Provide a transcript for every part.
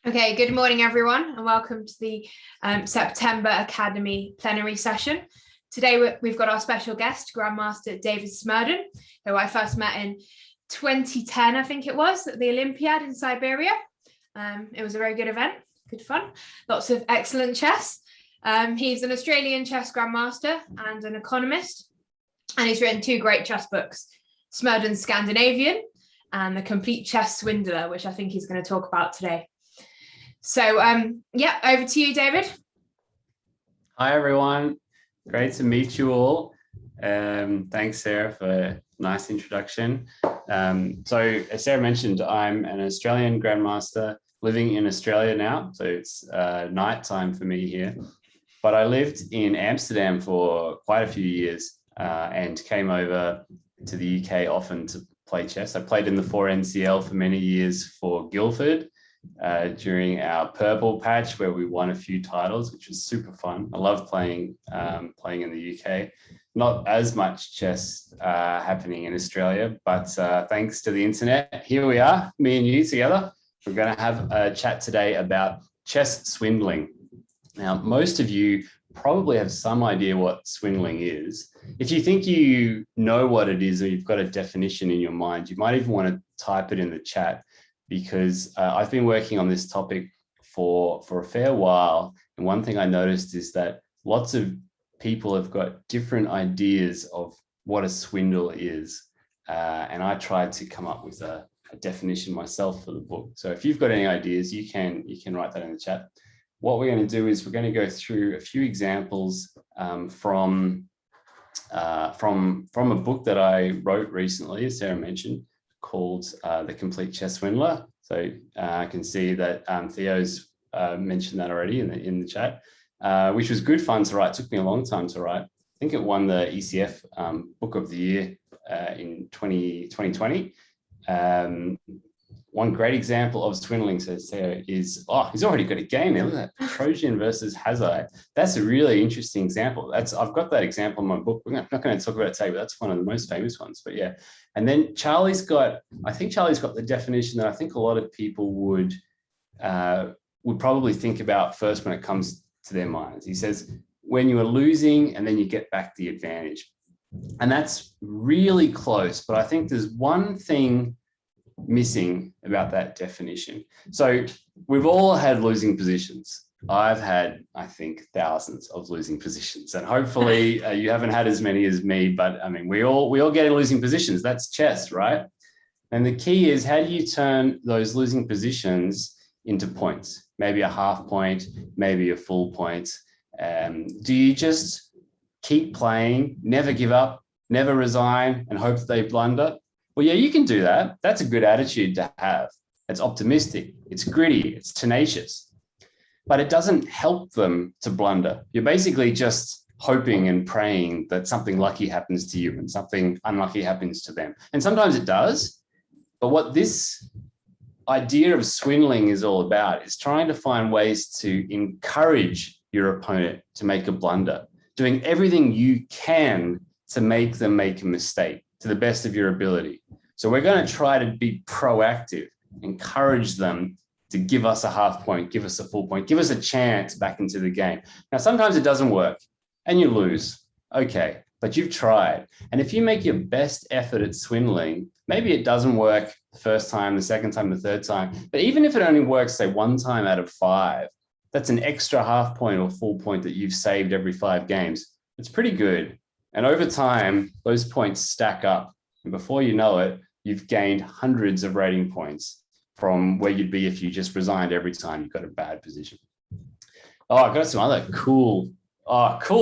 Okay, good morning, everyone, and welcome to the September Academy plenary session. Today, we've got our special guest, Grandmaster David Smerdon, who I first met in 2010, I think it was, at the Olympiad in Siberia. It was a very good event, good fun, lots of excellent chess. He's an Australian chess grandmaster and an economist, and he's written two great chess books, Smerdon's Scandinavian and The Complete Chess Swindler, which I think he's going to talk about today. So, over to you, David. Hi, everyone. Great to meet you all. Thanks, Sarah, for a nice introduction. So, as Sarah mentioned, I'm an Australian grandmaster living in Australia now. So it's night time for me here. But I lived in Amsterdam for quite a few years and came over to the UK often to play chess. I played in the 4NCL for many years for Guildford. During our purple patch where we won a few titles, which was super fun. I love playing in the UK. Not as much chess happening in Australia, but thanks to the internet, here we are, me and you together. We're going to have a chat today about chess swindling. Now, most of you probably have some idea what swindling is. If you think you know what it is or you've got a definition in your mind, you might even want to type it in the chat, because I've been working on this topic for a fair while. And one thing I noticed is that lots of people have got different ideas of what a swindle is. And I tried to come up with a definition myself for the book. So if you've got any ideas, you can write that in the chat. What we're going to do is we're going to go through a few examples from a book that I wrote recently, as Sarah mentioned, called The Complete Chess Swindler. So I can see that Theo's mentioned that already in the chat, which was good fun to write. It took me a long time to write. I think it won the ECF Book of the Year in 2020. One great example of swindling, says Theo, is, he's already got a game there. Look at that, Trojan versus Hazard. That's a really interesting example. I've got that example in my book. We're not going to talk about it today, but that's one of the most famous ones. But yeah, and then Charlie's got the definition that I think a lot of people would probably think about first when it comes to their minds. He says, when you are losing and then you get back the advantage. And that's really close, but I think there's one thing missing about that definition. So we've all had losing positions. I've had, I think, thousands of losing positions, and hopefully you haven't had as many as me, but I mean, we all get in losing positions. That's chess, right? And the key is, how do you turn those losing positions into points? Maybe a half point, maybe a full point. Do you just keep playing, never give up, never resign, and hope that they blunder? Well, yeah, you can do that. That's a good attitude to have. It's optimistic, it's gritty, it's tenacious, but it doesn't help them to blunder. You're basically just hoping and praying that something lucky happens to you and something unlucky happens to them. And sometimes it does. But what this idea of swindling is all about is trying to find ways to encourage your opponent to make a blunder, doing everything you can to make them make a mistake to the best of your ability. So we're going to try to be proactive, encourage them to give us a half point, give us a full point, give us a chance back into the game. Now, sometimes it doesn't work and you lose. Okay, but you've tried. And if you make your best effort at swindling, maybe it doesn't work the first time, the second time, the third time. But even if it only works, say, one time out of 5, that's an extra half point or full point that you've saved every 5 games. It's pretty good. And over time, those points stack up. And before you know it, you've gained hundreds of rating points from where you'd be if you just resigned every time you got a bad position. I've got some other cool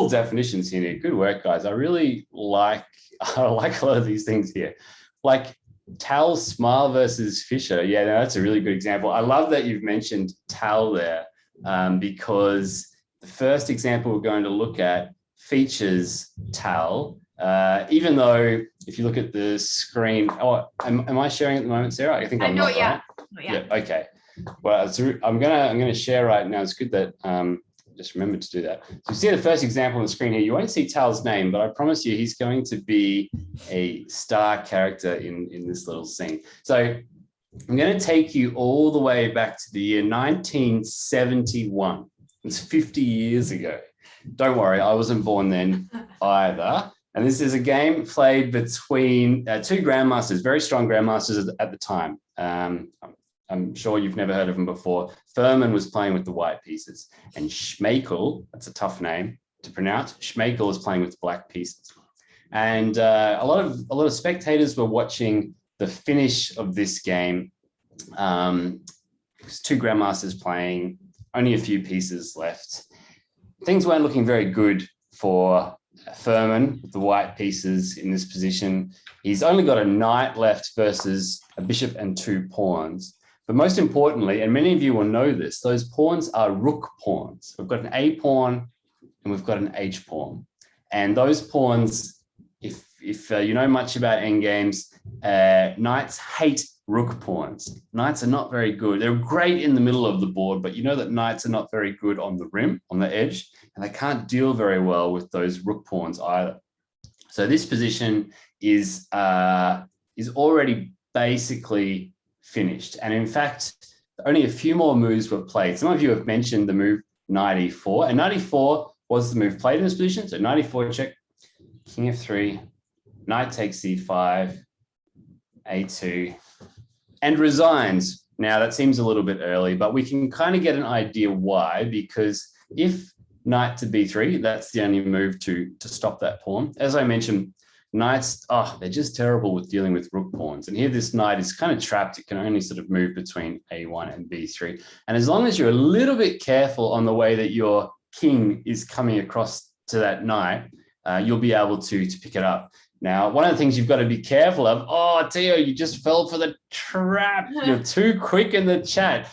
definitions here. Good work, guys. I really like a lot of these things here. Like Tal Smile versus Fisher. Yeah, that's a really good example. I love that you've mentioned Tal there because the first example we're going to look at features Tal, even though if you look at the screen, am I sharing at the moment, Sarah? I think I'm not. Right? Not yet. Yeah, okay. Well, I'm gonna share right now. It's good that just remember to do that. So you see the first example on the screen here. You won't see Tal's name, but I promise you he's going to be a star character in this little scene. So I'm going to take you all the way back to the year 1971. It's 50 years ago. Don't worry, I wasn't born then either. And this is a game played between two grandmasters, very strong grandmasters at the time. I'm sure you've never heard of them before. Furman was playing with the white pieces, and Schmeichel, that's a tough name to pronounce, Schmeichel was playing with the black pieces. And a lot of spectators were watching the finish of this game. Two grandmasters playing, only a few pieces left. Things weren't looking very good for Furman with the white pieces in this position. He's only got a knight left versus a bishop and two pawns. But most importantly, and many of you will know this, those pawns are rook pawns. We've got an A pawn and we've got an H pawn. And those pawns, if you know much about endgames, knights hate rook pawns. Knights are not very good. They're great in the middle of the board, but you know that knights are not very good on the rim, on the edge, and they can't deal very well with those rook pawns either. So this position is already basically finished. And in fact, only a few more moves were played. Some of you have mentioned the move knight e4, and knight e4 was the move played in this position. So knight e4 check, king f3, knight takes c5, a2, and resigns. Now that seems a little bit early, but we can kind of get an idea why, because if knight to b3, that's the only move to stop that pawn. As I mentioned, knights, they're just terrible with dealing with rook pawns. And here this knight is kind of trapped. It can only sort of move between a1 and b3. And as long as you're a little bit careful on the way that your king is coming across to that knight, you'll be able to pick it up. Now, one of the things you've got to be careful of, Theo, you just fell for the trap. You're too quick in the chat.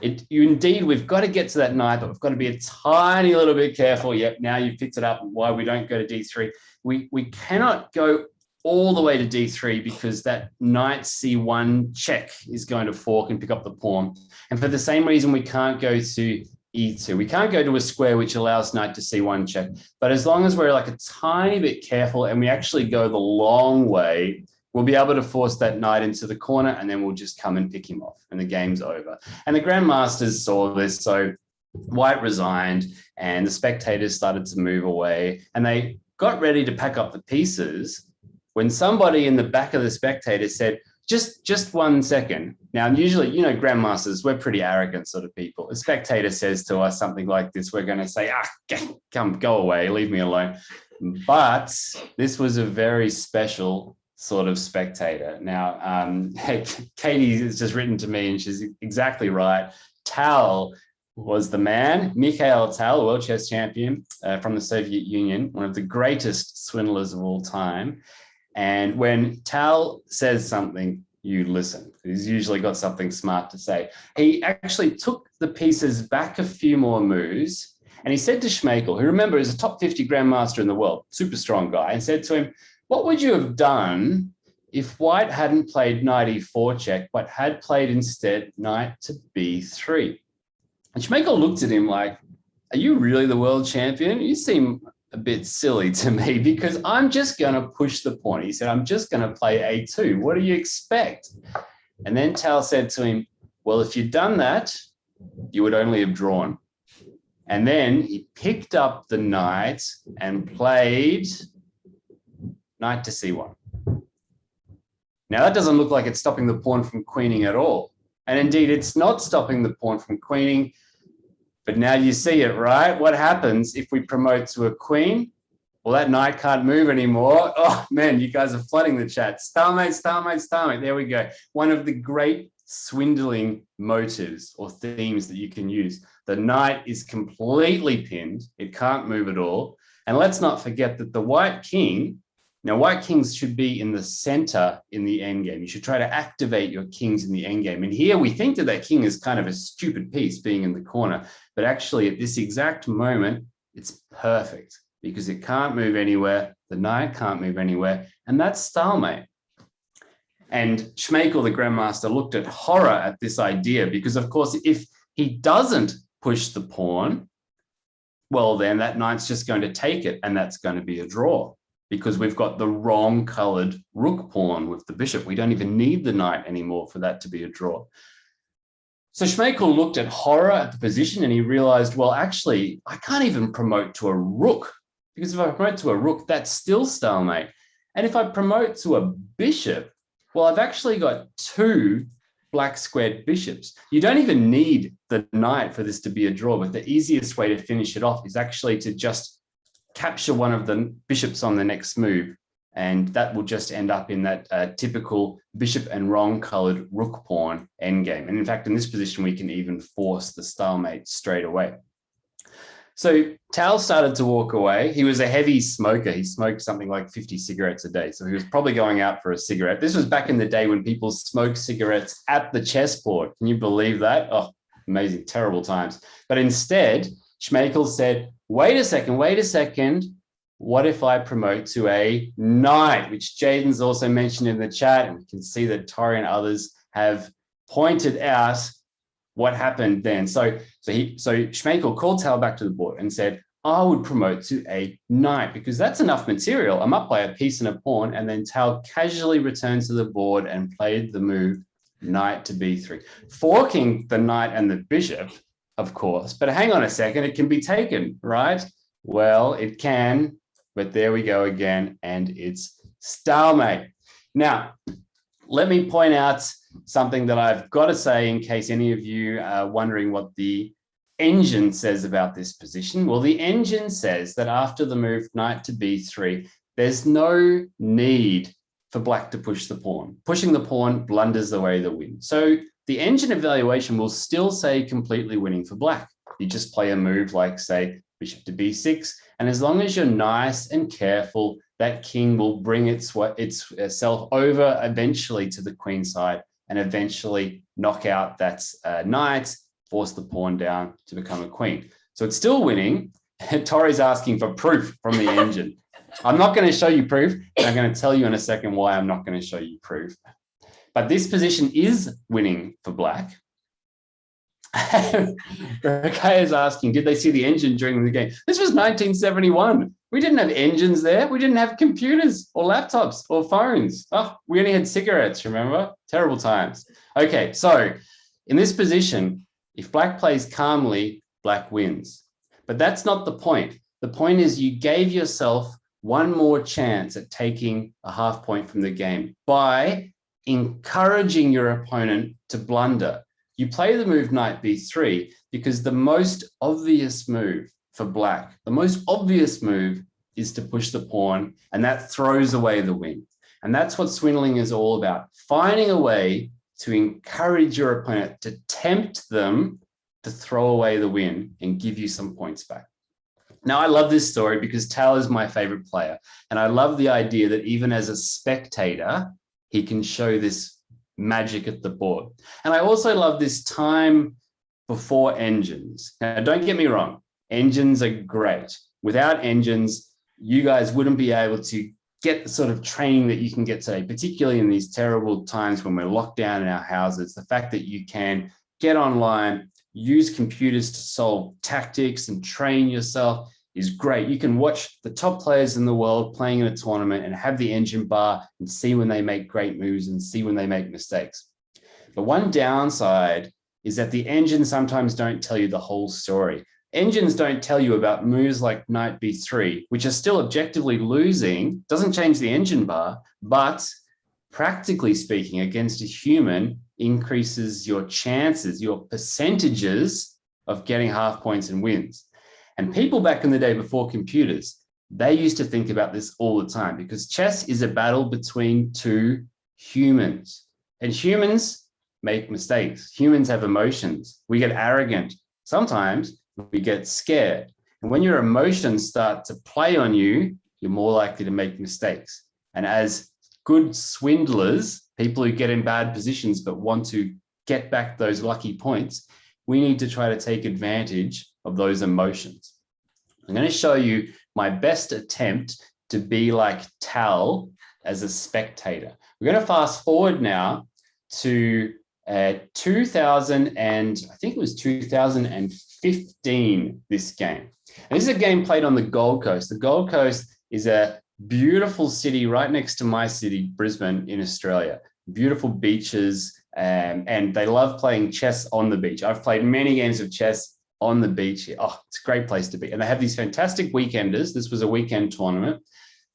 We've got to get to that knight, but we've got to be a tiny little bit careful. Yep, now you've picked it up. Why we don't go to d3. We cannot go all the way to d3 because that knight c1 check is going to fork and pick up the pawn. And for the same reason, we can't go to e2. We can't go to a square which allows knight to c1 check. But as long as we're like a tiny bit careful and we actually go the long way, we'll be able to force that knight into the corner, and then we'll just come and pick him off and the game's over. And the grandmasters saw this, so white resigned and the spectators started to move away and they got ready to pack up the pieces when somebody in the back of the spectators said, just 1 second. Now, usually, grandmasters, we're pretty arrogant sort of people. A spectator says to us something like this, we're going to say, come, go away, leave me alone. But this was a very special sort of spectator. Now, Katie has just written to me and she's exactly right. Tal was the man, Mikhail Tal, world chess champion from the Soviet Union, one of the greatest swindlers of all time. And when Tal says something, you listen. He's usually got something smart to say. He actually took the pieces back a few more moves and he said to Schmeichel, who remember is a top 50 grandmaster in the world, super strong guy, and said to him, what would you have done if white hadn't played knight e4 check, but had played instead knight to b3? And Schmeichel looked at him like, are you really the world champion? You seem a bit silly to me because I'm just going to push the pawn. He said, I'm just going to play a2. What do you expect? And then Tal said to him, well, if you'd done that, you would only have drawn. And then he picked up the knight and played knight to c1. Now, that doesn't look like it's stopping the pawn from queening at all. And indeed, it's not stopping the pawn from queening. But now you see it, right? What happens if we promote to a queen? Well, that knight can't move anymore. Oh, man, you guys are flooding the chat. Stalemate, stalemate, stalemate. There we go. One of the great swindling motives or themes that you can use. The knight is completely pinned. It can't move at all. And let's not forget that the white king, now white kings should be in the center in the endgame. You should try to activate your kings in the endgame. And here we think that that king is kind of a stupid piece being in the corner. But actually at this exact moment, it's perfect because it can't move anywhere. The knight can't move anywhere. And that's stalemate. And Schmeichel, the grandmaster, looked at horror at this idea because, of course, if he doesn't push the pawn, well, then that knight's just going to take it and that's going to be a draw because we've got the wrong colored rook pawn with the bishop. We don't even need the knight anymore for that to be a draw. So Schmeichel looked at horror at the position and he realized, well, actually, I can't even promote to a rook, because if I promote to a rook, that's still stalemate. And if I promote to a bishop, well, I've actually got two black squared bishops. You don't even need the knight for this to be a draw, but the easiest way to finish it off is actually to just capture one of the bishops on the next move. And that will just end up in that typical bishop and wrong colored rook pawn endgame. And in fact, in this position, we can even force the stalemate straight away. So Tal started to walk away. He was a heavy smoker. He smoked something like 50 cigarettes a day. So he was probably going out for a cigarette. This was back in the day when people smoked cigarettes at the chessboard. Can you believe that? Oh, amazing, terrible times. But instead, Schmeichel said, wait a second. What if I promote to a knight, which Jaden's also mentioned in the chat, and we can see that Tori and others have pointed out what happened then. So Schmeichel called Tal back to the board and said, I would promote to a knight because that's enough material. I'm up by a piece and a pawn, and then Tal casually returned to the board and played the move knight to b3, forking the knight and the bishop, of course. But hang on a second, it can be taken, right? Well, it can. But there we go again, and it's stalemate. Now, let me point out something that I've got to say in case any of you are wondering what the engine says about this position. Well, the engine says that after the move knight to b3, there's no need for black to push the pawn. Pushing the pawn blunders away the win. So the engine evaluation will still say completely winning for black. You just play a move like, say, bishop to b6, and as long as you're nice and careful, that king will bring itself over eventually to the queen side and eventually knock out that knight, force the pawn down to become a queen. So it's still winning. Tori's asking for proof from the engine. I'm not going to show you proof, and I'm going to tell you in a second why I'm not going to show you proof. But this position is winning for black. Berkay is asking, did they see the engine during the game? This was 1971. We didn't have engines there. We didn't have computers or laptops or phones. Oh, we only had cigarettes, remember? Terrible times. Okay, so in this position, if black plays calmly, black wins. But that's not the point. The point is you gave yourself one more chance at taking a half point from the game by encouraging your opponent to blunder. You play the move knight b3 because the most obvious move for black, the most obvious move is to push the pawn, and that throws away the win. And that's what swindling is all about, finding a way to encourage your opponent, to tempt them to throw away the win and give you some points back. Now, I love this story because Tal is my favorite player, and I love the idea that even as a spectator, he can show this magic at the board. And I also love this time before engines. Now, don't get me wrong, engines are great. Without engines, you guys wouldn't be able to get the sort of training that you can get today, particularly in these terrible times when we're locked down in our houses. The fact that you can get online, use computers to solve tactics and train yourself is great. You can watch the top players in the world playing in a tournament and have the engine bar and see when they make great moves and see when they make mistakes. But one downside is that the engines sometimes don't tell you the whole story. Engines don't tell you about moves like knight b3, which are still objectively losing, doesn't change the engine bar, but practically speaking, against a human, increases your chances, your percentages of getting half points and wins. And people back in the day before computers, they used to think about this all the time because chess is a battle between two humans. And humans make mistakes. Humans have emotions. We get arrogant. Sometimes we get scared. And when your emotions start to play on you, you're more likely to make mistakes. And as good swindlers, people who get in bad positions but want to get back those lucky points, we need to try to take advantage of those emotions. I'm going to show you my best attempt to be like Tal as a spectator. We're going to fast forward now to 2000 and I think it was 2015, this game. And this is a game played on the Gold Coast. The Gold Coast is a beautiful city right next to my city, Brisbane in Australia. Beautiful beaches, and they love playing chess on the beach. I've played many games of chess on the beach here. Oh, it's a great place to be. And they have these fantastic weekenders. This was a weekend tournament.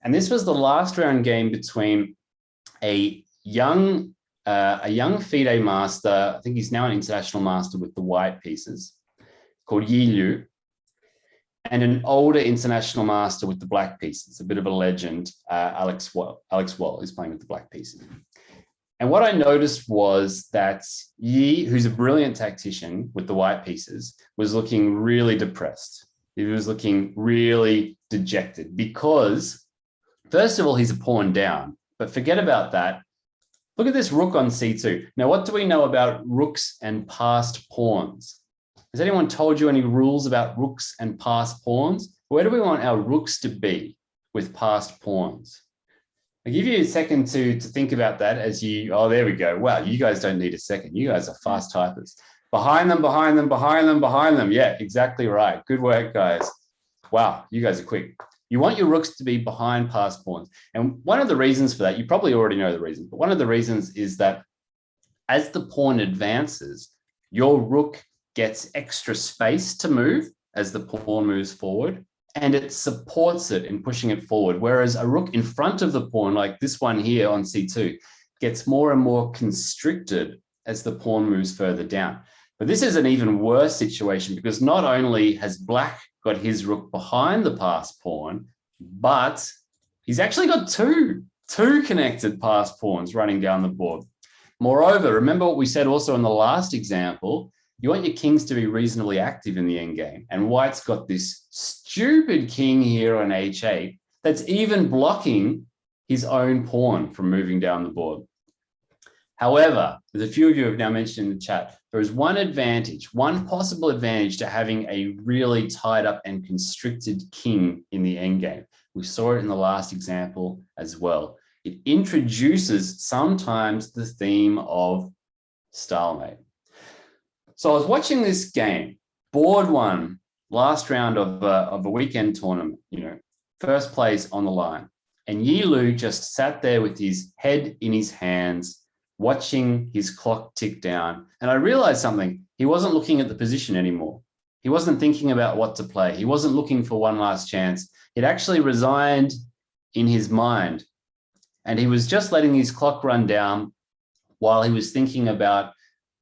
And this was the last round game between a young FIDE master. I think he's now an international master with the white pieces, called Yi Liu, and an older international master with the black pieces, a bit of a legend, Alex Wall is playing with the black pieces. And what I noticed was that Yi, who's a brilliant tactician with the white pieces, was looking really depressed. He was looking really dejected because, first of all, he's a pawn down, but forget about that. Look at this rook on c2. Now, what do we know about rooks and passed pawns? Has anyone told you any rules about rooks and passed pawns? Where do we want our rooks to be with passed pawns? I'll give you a second to think about that as you, oh, there we go. Wow, you guys don't need a second. You guys are fast typers. Behind them, behind them, behind them, behind them. Yeah, exactly right. Good work, guys. Wow, you guys are quick. You want your rooks to be behind passed pawns. And one of the reasons for that, you probably already know the reason, but one of the reasons is that as the pawn advances, your rook gets extra space to move as the pawn moves forward, and it supports it in pushing it forward. Whereas a rook in front of the pawn, like this one here on c2, gets more and more constricted as the pawn moves further down. But this is an even worse situation because not only has black got his rook behind the passed pawn, but he's actually got two connected passed pawns running down the board. Moreover, remember what we said also in the last example, you want your kings to be reasonably active in the endgame. And white's got this stupid king here on h8 that's even blocking his own pawn from moving down the board. However, as a few of you have now mentioned in the chat, there is one advantage, one possible advantage to having a really tied up and constricted king in the endgame. We saw it in the last example as well. It introduces sometimes the theme of stalemate. So I was watching this game, board one, last round of a weekend tournament, first place on the line. And Yi Liu just sat there with his head in his hands, watching his clock tick down. And I realized something. He wasn't looking at the position anymore. He wasn't thinking about what to play. He wasn't looking for one last chance. He'd actually resigned in his mind. And he was just letting his clock run down while he was thinking about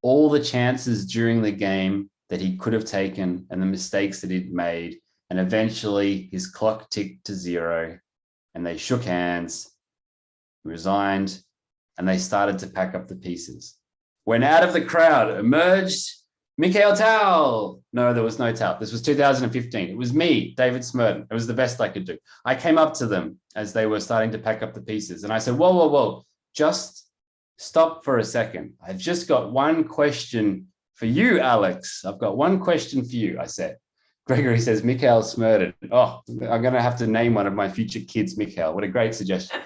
all the chances during the game that he could have taken and the mistakes that he'd made. And eventually his clock ticked to 0 and they shook hands, resigned, and they started to pack up the pieces. When out of the crowd emerged Mikhail Tal. No, there was no Tal. This was 2015. It was me, David Smerdon. It was the best I could do. I came up to them as they were starting to pack up the pieces. And I said, whoa, whoa, whoa, just stop for a second. I've just got one question for you, Alex. I've got one question for you, I said. Gregory says, Mikhail Smerdon. Oh, I'm going to have to name one of my future kids Mikhail. What a great suggestion.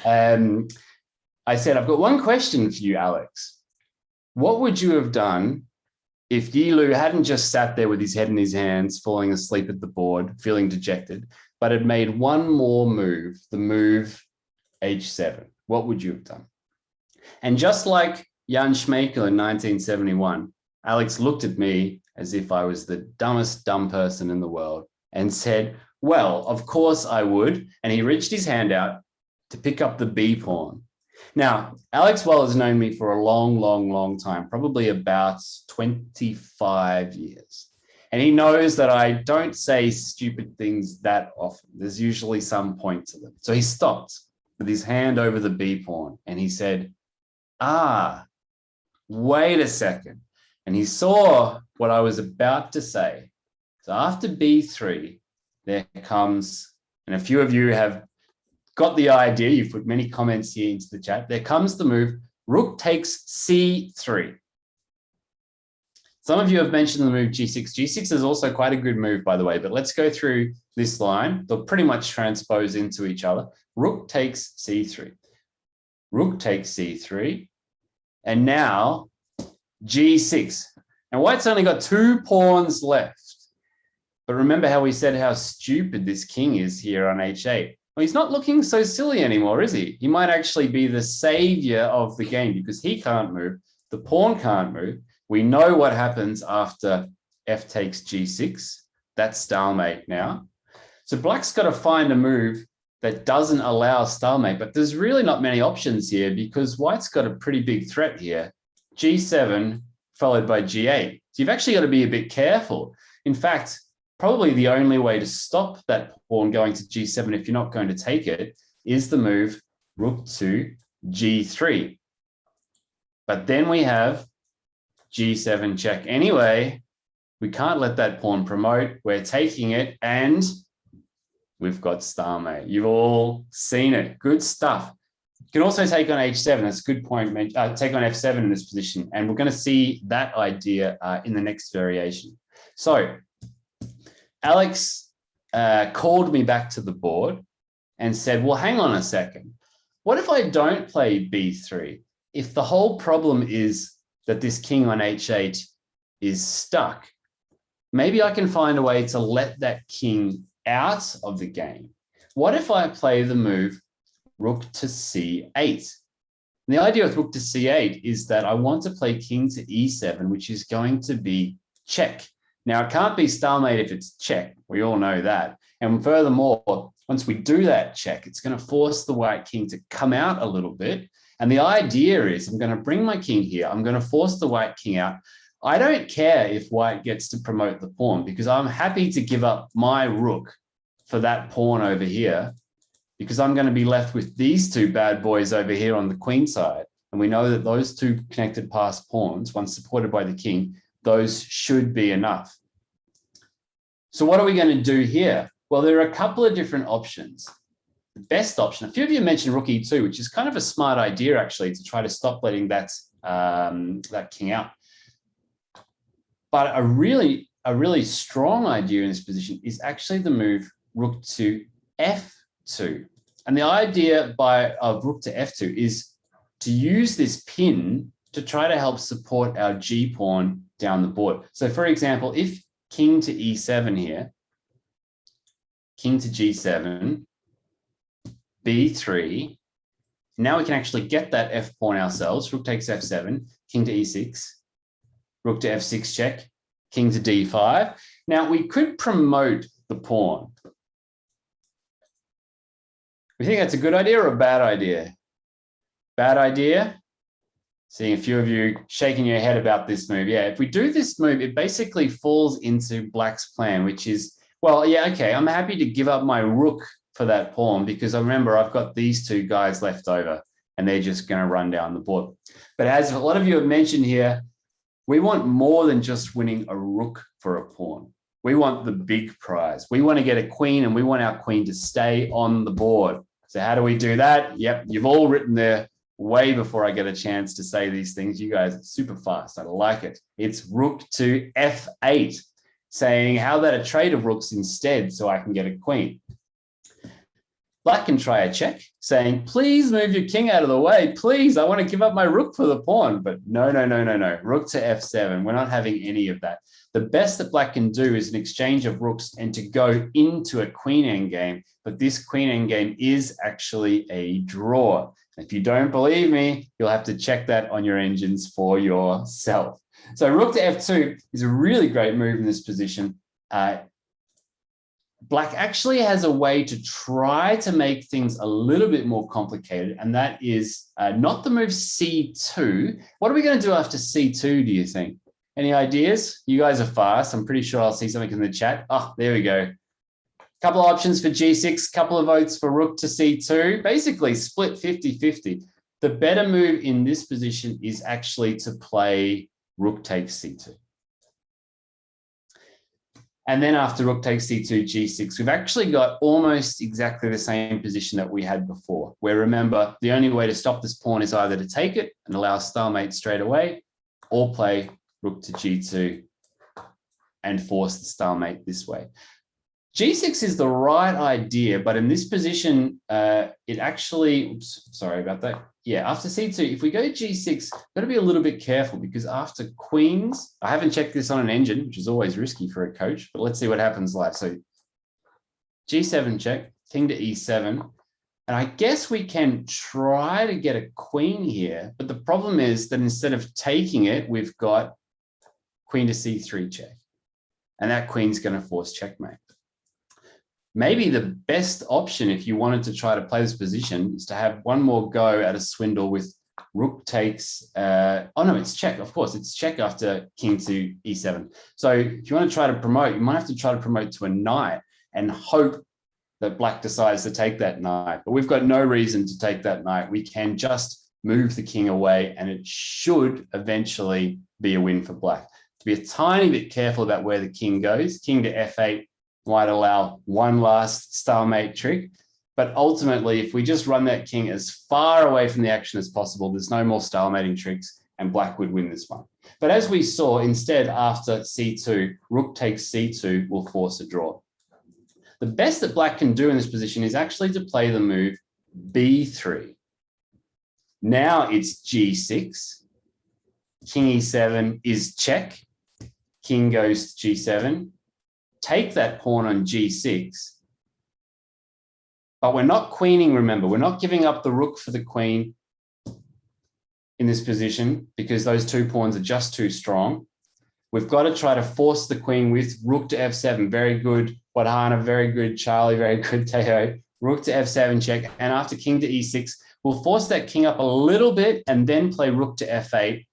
I said, I've got one question for you, Alex. What would you have done if Yi Liu hadn't just sat there with his head in his hands, falling asleep at the board, feeling dejected, but had made one more move, the move h7? What would you have done? And just like Jan Schmeichel in 1971, Alex looked at me as if I was the dumbest dumb person in the world and said, well, of course I would. And he reached his hand out to pick up the B pawn. Now, Alex Well has known me for a long, long, long time, probably about 25 years. And he knows that I don't say stupid things that often. There's usually some point to them. So he stopped with his hand over the B pawn and he said, wait a second. And he saw what I was about to say. So after B3, there comes, and a few of you have got the idea, you've put many comments here into the chat, there comes the move, rook takes C3. Some of you have mentioned the move G6. G6 is also quite a good move, by the way, but let's go through this line. They'll pretty much transpose into each other. Rook takes C3. Rook takes C3. And now G6. Now white's only got 2 pawns left. But remember how we said how stupid this king is here on H8. Well, he's not looking so silly anymore, is he? He might actually be the savior of the game because he can't move. The pawn can't move. We know what happens after f takes g6. That's stalemate now. So black's got to find a move that doesn't allow stalemate, but there's really not many options here because white's got a pretty big threat here. G7 followed by G8. So you've actually got to be a bit careful. In fact, probably the only way to stop that pawn going to G7 if you're not going to take it is the move rook to G3. But then we have G7 check anyway. We can't let that pawn promote. We're taking it and we've got stalemate. You've all seen it. Good stuff. You can also take on H7. That's a good point. Take on F7 in this position. And we're going to see that idea in the next variation. So Alex called me back to the board and said, well, hang on a second. What if I don't play B3? If the whole problem is that this king on H8 is stuck, maybe I can find a way to let that king out of the game. What if I play the move rook to C8? And the idea with rook to C8 is that I want to play king to E7, which is going to be check. Now, it can't be stalemate if it's check. We all know that. And furthermore, once we do that check, it's going to force the white king to come out a little bit. And the idea is I'm going to bring my king here. I'm going to force the white king out. I don't care if white gets to promote the pawn because I'm happy to give up my rook for that pawn over here because I'm going to be left with these two bad boys over here on the queen side. And we know that those two connected passed pawns, one supported by the king, those should be enough. So what are we going to do here? Well, there are a couple of different options. The best option, a few of you mentioned rook e2, which is kind of a smart idea actually to try to stop letting that, that king out. But a really strong idea in this position is actually the move rook to f2. And the idea of rook to f2 is to use this pin to try to help support our g pawn down the board. So for example, if king to e7 here, king to g7, b3, now we can actually get that f pawn ourselves. Rook takes f7, king to e6, rook to f6 check, king to d5. Now we could promote the pawn. We think that's a good idea or a bad idea? Bad idea? Seeing a few of you shaking your head about this move. Yeah, if we do this move, it basically falls into black's plan, which is, well, yeah, okay, I'm happy to give up my rook for that pawn because I remember I've got these two guys left over and they're just going to run down the board. But as a lot of you have mentioned here, we want more than just winning a rook for a pawn. We want the big prize. We want to get a queen and we want our queen to stay on the board. So how do we do that? Yep, you've all written there way before I get a chance to say these things. You guys are super fast. I like it. It's rook to f8, saying how about a trade of rooks instead so I can get a queen. Black can try a check, saying, please move your king out of the way. Please, I want to give up my rook for the pawn. But no. Rook to f7. We're not having any of that. The best that black can do is an exchange of rooks and to go into a queen endgame. But this queen endgame is actually a draw. If you don't believe me, you'll have to check that on your engines for yourself. So rook to f2 is a really great move in this position. Black actually has a way to try to make things a little bit more complicated, and that is not the move c2. What are we going to do after c2, do you think? Any ideas? You guys are fast. I'm pretty sure I'll see something in the chat. Oh, there we go. Couple of options for g6, couple of votes for rook to c2, basically split 50-50. The better move in this position is actually to play rook takes c2. And then after rook takes c2, g6, we've actually got almost exactly the same position that we had before, where remember, the only way to stop this pawn is either to take it and allow stalemate straight away, or play rook to g2 and force the stalemate this way. G6 is the right idea, but in this position, it actually, oops, sorry about that. Yeah, after C2, if we go G6, got to be a little bit careful because after queens, I haven't checked this on an engine, which is always risky for a coach, but let's see what happens live. So G7 check, king to e7. And I guess we can try to get a queen here, but the problem is that instead of taking it, we've got queen to c3 check. And that queen's going to force checkmate. Maybe the best option if you wanted to try to play this position is to have one more go at a swindle with rook takes, oh no, it's check. Of course, it's check after king to e7. So if you want to try to promote, you might have to try to promote to a knight and hope that black decides to take that knight. But we've got no reason to take that knight. We can just move the king away and it should eventually be a win for black. To be a tiny bit careful about where the king goes. King to f8 might allow one last stalemate trick. But ultimately, if we just run that king as far away from the action as possible, there's no more stalemating tricks and black would win this one. But as we saw, instead, after c2, rook takes c2 will force a draw. The best that black can do in this position is actually to play the move b3. Now it's g6. King e7 is check. King goes to g7. Take that pawn on g6. But we're not queening, remember. We're not giving up the rook for the queen in this position because those two pawns are just too strong. We've got to try to force the queen with rook to f7. Very good, Wadhana, very good, Charlie, very good, Teo. Rook to f7 check. And after king to e6, we'll force that king up a little bit and then play rook to f8.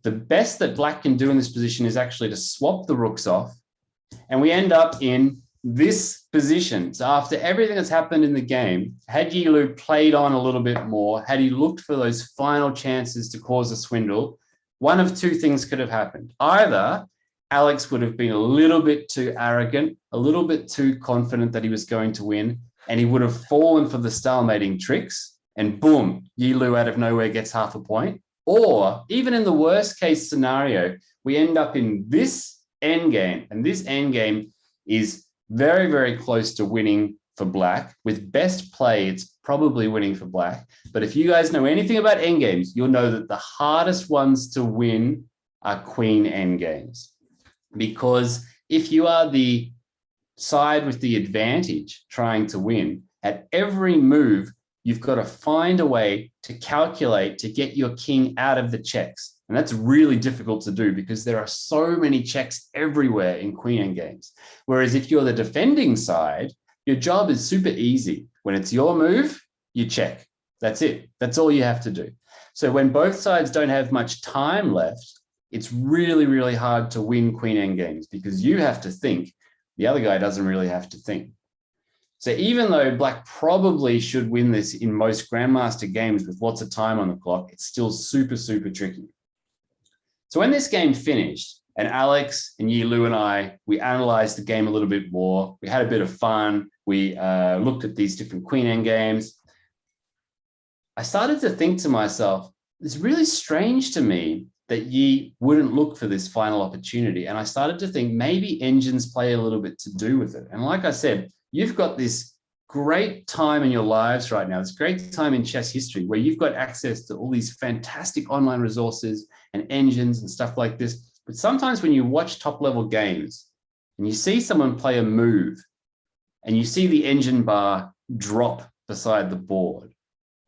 The best that black can do in this position is actually to swap the rooks off. And we end up in this position. So after everything that's happened in the game, had Yi Lu played on a little bit more, had he looked for those final chances to cause a swindle, one of two things could have happened. Either Alex would have been a little bit too arrogant, a little bit too confident that he was going to win, and he would have fallen for the stalemating tricks, and boom, Yi Lu out of nowhere gets half a point. Or even in the worst case scenario, we end up in this endgame, and this endgame is very, very close to winning for black. With best play, it's probably winning for black. But if you guys know anything about endgames, you'll know that the hardest ones to win are queen endgames. Because if you are the side with the advantage trying to win, at every move, you've got to find a way to calculate to get your king out of the checks. And that's really difficult to do because there are so many checks everywhere in queen endgames. Whereas if you're the defending side, your job is super easy. When it's your move, you check. That's it. That's all you have to do. So when both sides don't have much time left, it's really, really hard to win queen endgames because you have to think. The other guy doesn't really have to think. So even though black probably should win this in most grandmaster games with lots of time on the clock, it's still super, super tricky. So when this game finished, and Alex and Yi Lu and I, we analyzed the game a little bit more. We had a bit of fun. We looked at these different queen endgames. I started to think to myself, it's really strange to me that Yi wouldn't look for this final opportunity. And I started to think maybe engines play a little bit to do with it. And like I said, you've got this great time in your lives right now, this great time in chess history where you've got access to all these fantastic online resources and engines and stuff like this. But sometimes when you watch top level games and you see someone play a move and you see the engine bar drop beside the board,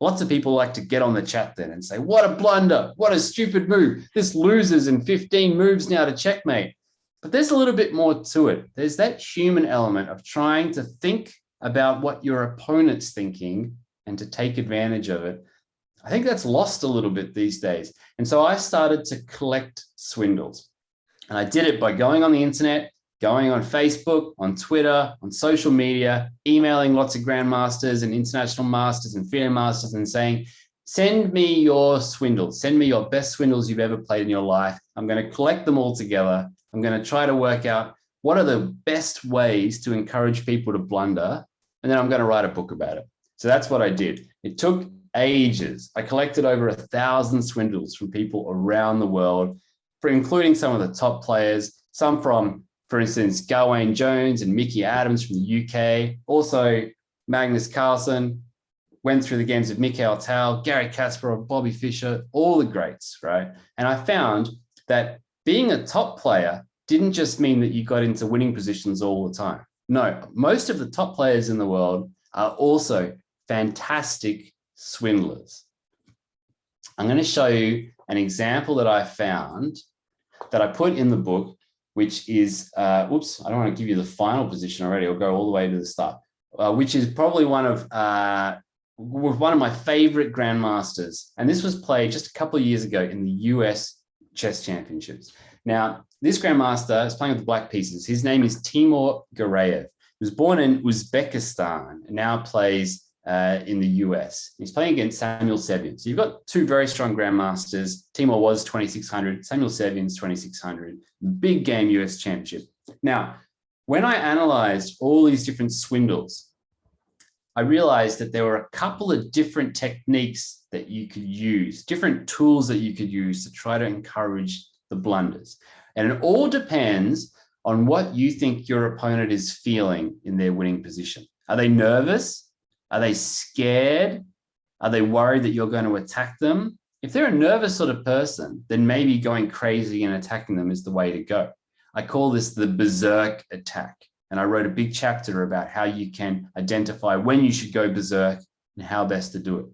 lots of people like to get on the chat then and say, what a blunder, what a stupid move. This loses in 15 moves now to checkmate. But there's a little bit more to it. There's that human element of trying to think about what your opponent's thinking and to take advantage of it. I think that's lost a little bit these days. And so I started to collect swindles. And I did it by going on the internet, going on Facebook, on Twitter, on social media, emailing lots of grandmasters and international masters and FIDE masters and saying, send me your swindles, send me your best swindles you've ever played in your life. I'm going to collect them all together. I'm going to try to work out what are the best ways to encourage people to blunder, and then I'm going to write a book about it. So that's what I did. It took ages. I collected over 1,000 swindles from people around the world, including some of the top players, some from, for instance, Gawain Jones and Mickey Adams from the UK, also Magnus Carlsen, went through the games of Mikhail Tal, Gary Kasparov, Bobby Fischer, all the greats, right? And I found that being a top player didn't just mean that you got into winning positions all the time. No, most of the top players in the world are also fantastic swindlers. I'm going to show you an example that I found that I put in the book, which is, oops, I don't want to give you the final position already. I'll go all the way to the start, which is probably one of my favorite grandmasters. And this was played just a couple of years ago in the US Chess Championships. Now, this grandmaster is playing with the black pieces. His name is Timur Gareev. He was born in Uzbekistan and now plays in the US. He's playing against Samuel Sevian. So you've got two very strong grandmasters. Timur was 2,600, Samuel Sevian's 2,600. Big game US championship. Now, when I analyzed all these different swindles, I realized that there were a couple of different techniques that you could use, different tools that you could use to try to encourage the blunders. And it all depends on what you think your opponent is feeling in their winning position. Are they nervous? Are they scared? Are they worried that you're going to attack them? If they're a nervous sort of person, then maybe going crazy and attacking them is the way to go. I call this the Berserk Attack. And I wrote a big chapter about how you can identify when you should go berserk and how best to do it.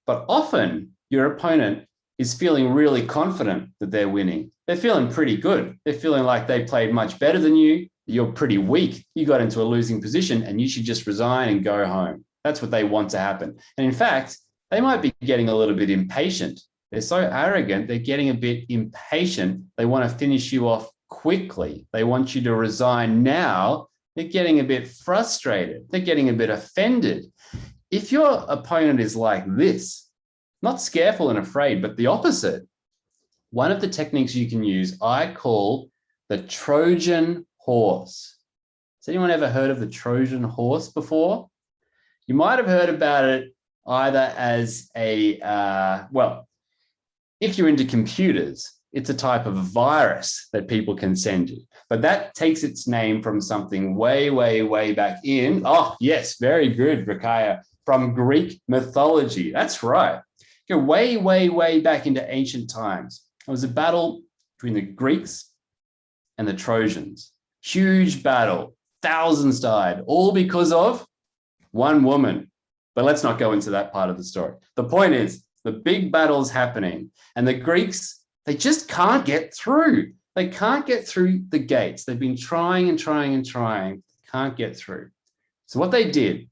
But often your opponent is feeling really confident that they're winning. They're feeling pretty good. They're feeling like they played much better than you. You're pretty weak. You got into a losing position and you should just resign and go home. That's what they want to happen. And in fact, they might be getting a little bit impatient. They're so arrogant, they're getting a bit impatient. They want to finish you off quickly. They want you to resign now. They're getting a bit frustrated. They're getting a bit offended. If your opponent is like this, not scareful and afraid, but the opposite, one of the techniques you can use, I call the Trojan Horse. Has anyone ever heard of the Trojan Horse before? You might have heard about it either as a, well, if you're into computers, it's a type of virus that people can send you. But that takes its name from something way, way, way back in. Oh, yes, very good, Rakaya, from Greek mythology. That's right. Go way, way, way back into ancient times. It was a battle between the Greeks and the Trojans. Huge battle. Thousands died, all because of one woman. But let's not go into that part of the story. The point is, the big battle's happening, and the Greeks, they just can't get through. They can't get through the gates. They've been trying and trying and trying, can't get through. So what they did,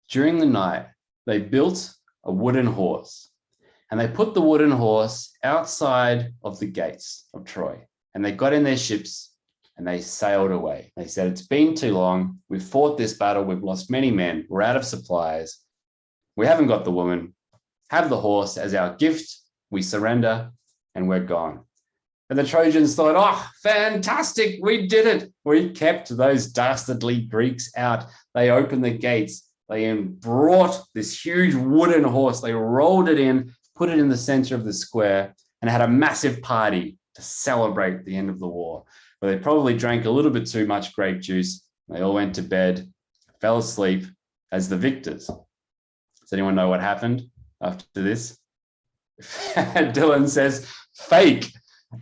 during the night, they built a wooden horse, and they put the wooden horse outside of the gates of Troy, and they got in their ships and they sailed away. They said, it's been too long. We've fought this battle. We've lost many men. We're out of supplies. We haven't got the woman. Have the horse as our gift. We surrender and we're gone. And the Trojans thought, oh, fantastic. We did it. We kept those dastardly Greeks out. They opened the gates. They brought this huge wooden horse. They rolled it in, put it in the center of the square, and had a massive party to celebrate the end of the war. But they probably drank a little bit too much grape juice. They all went to bed, fell asleep as the victors. Does anyone know what happened after this? Dylan says, fake.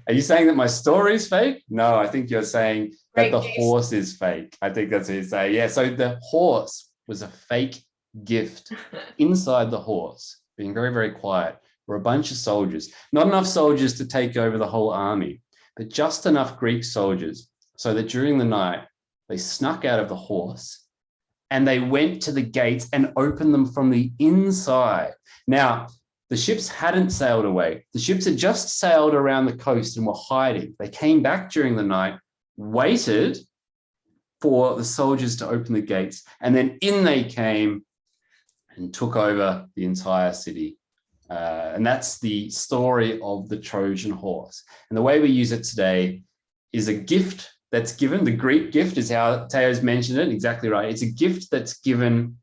Are you saying that my story is fake? No, I think you're saying that the horse is fake. I think that's what you say. Yeah, so the horse was a fake gift. Inside the horse, being very, very quiet, were a bunch of soldiers. Not enough soldiers to take over the whole army, but just enough Greek soldiers so that during the night, they snuck out of the horse and they went to the gates and opened them from the inside. Now, the ships hadn't sailed away. The ships had just sailed around the coast and were hiding. They came back during the night, waited for the soldiers to open the gates, and then in they came and took over the entire city. And that's the story of the Trojan horse. And the way we use it today is a gift that's given. The Greek gift is how Teo's mentioned it, exactly right. It's a gift that's given.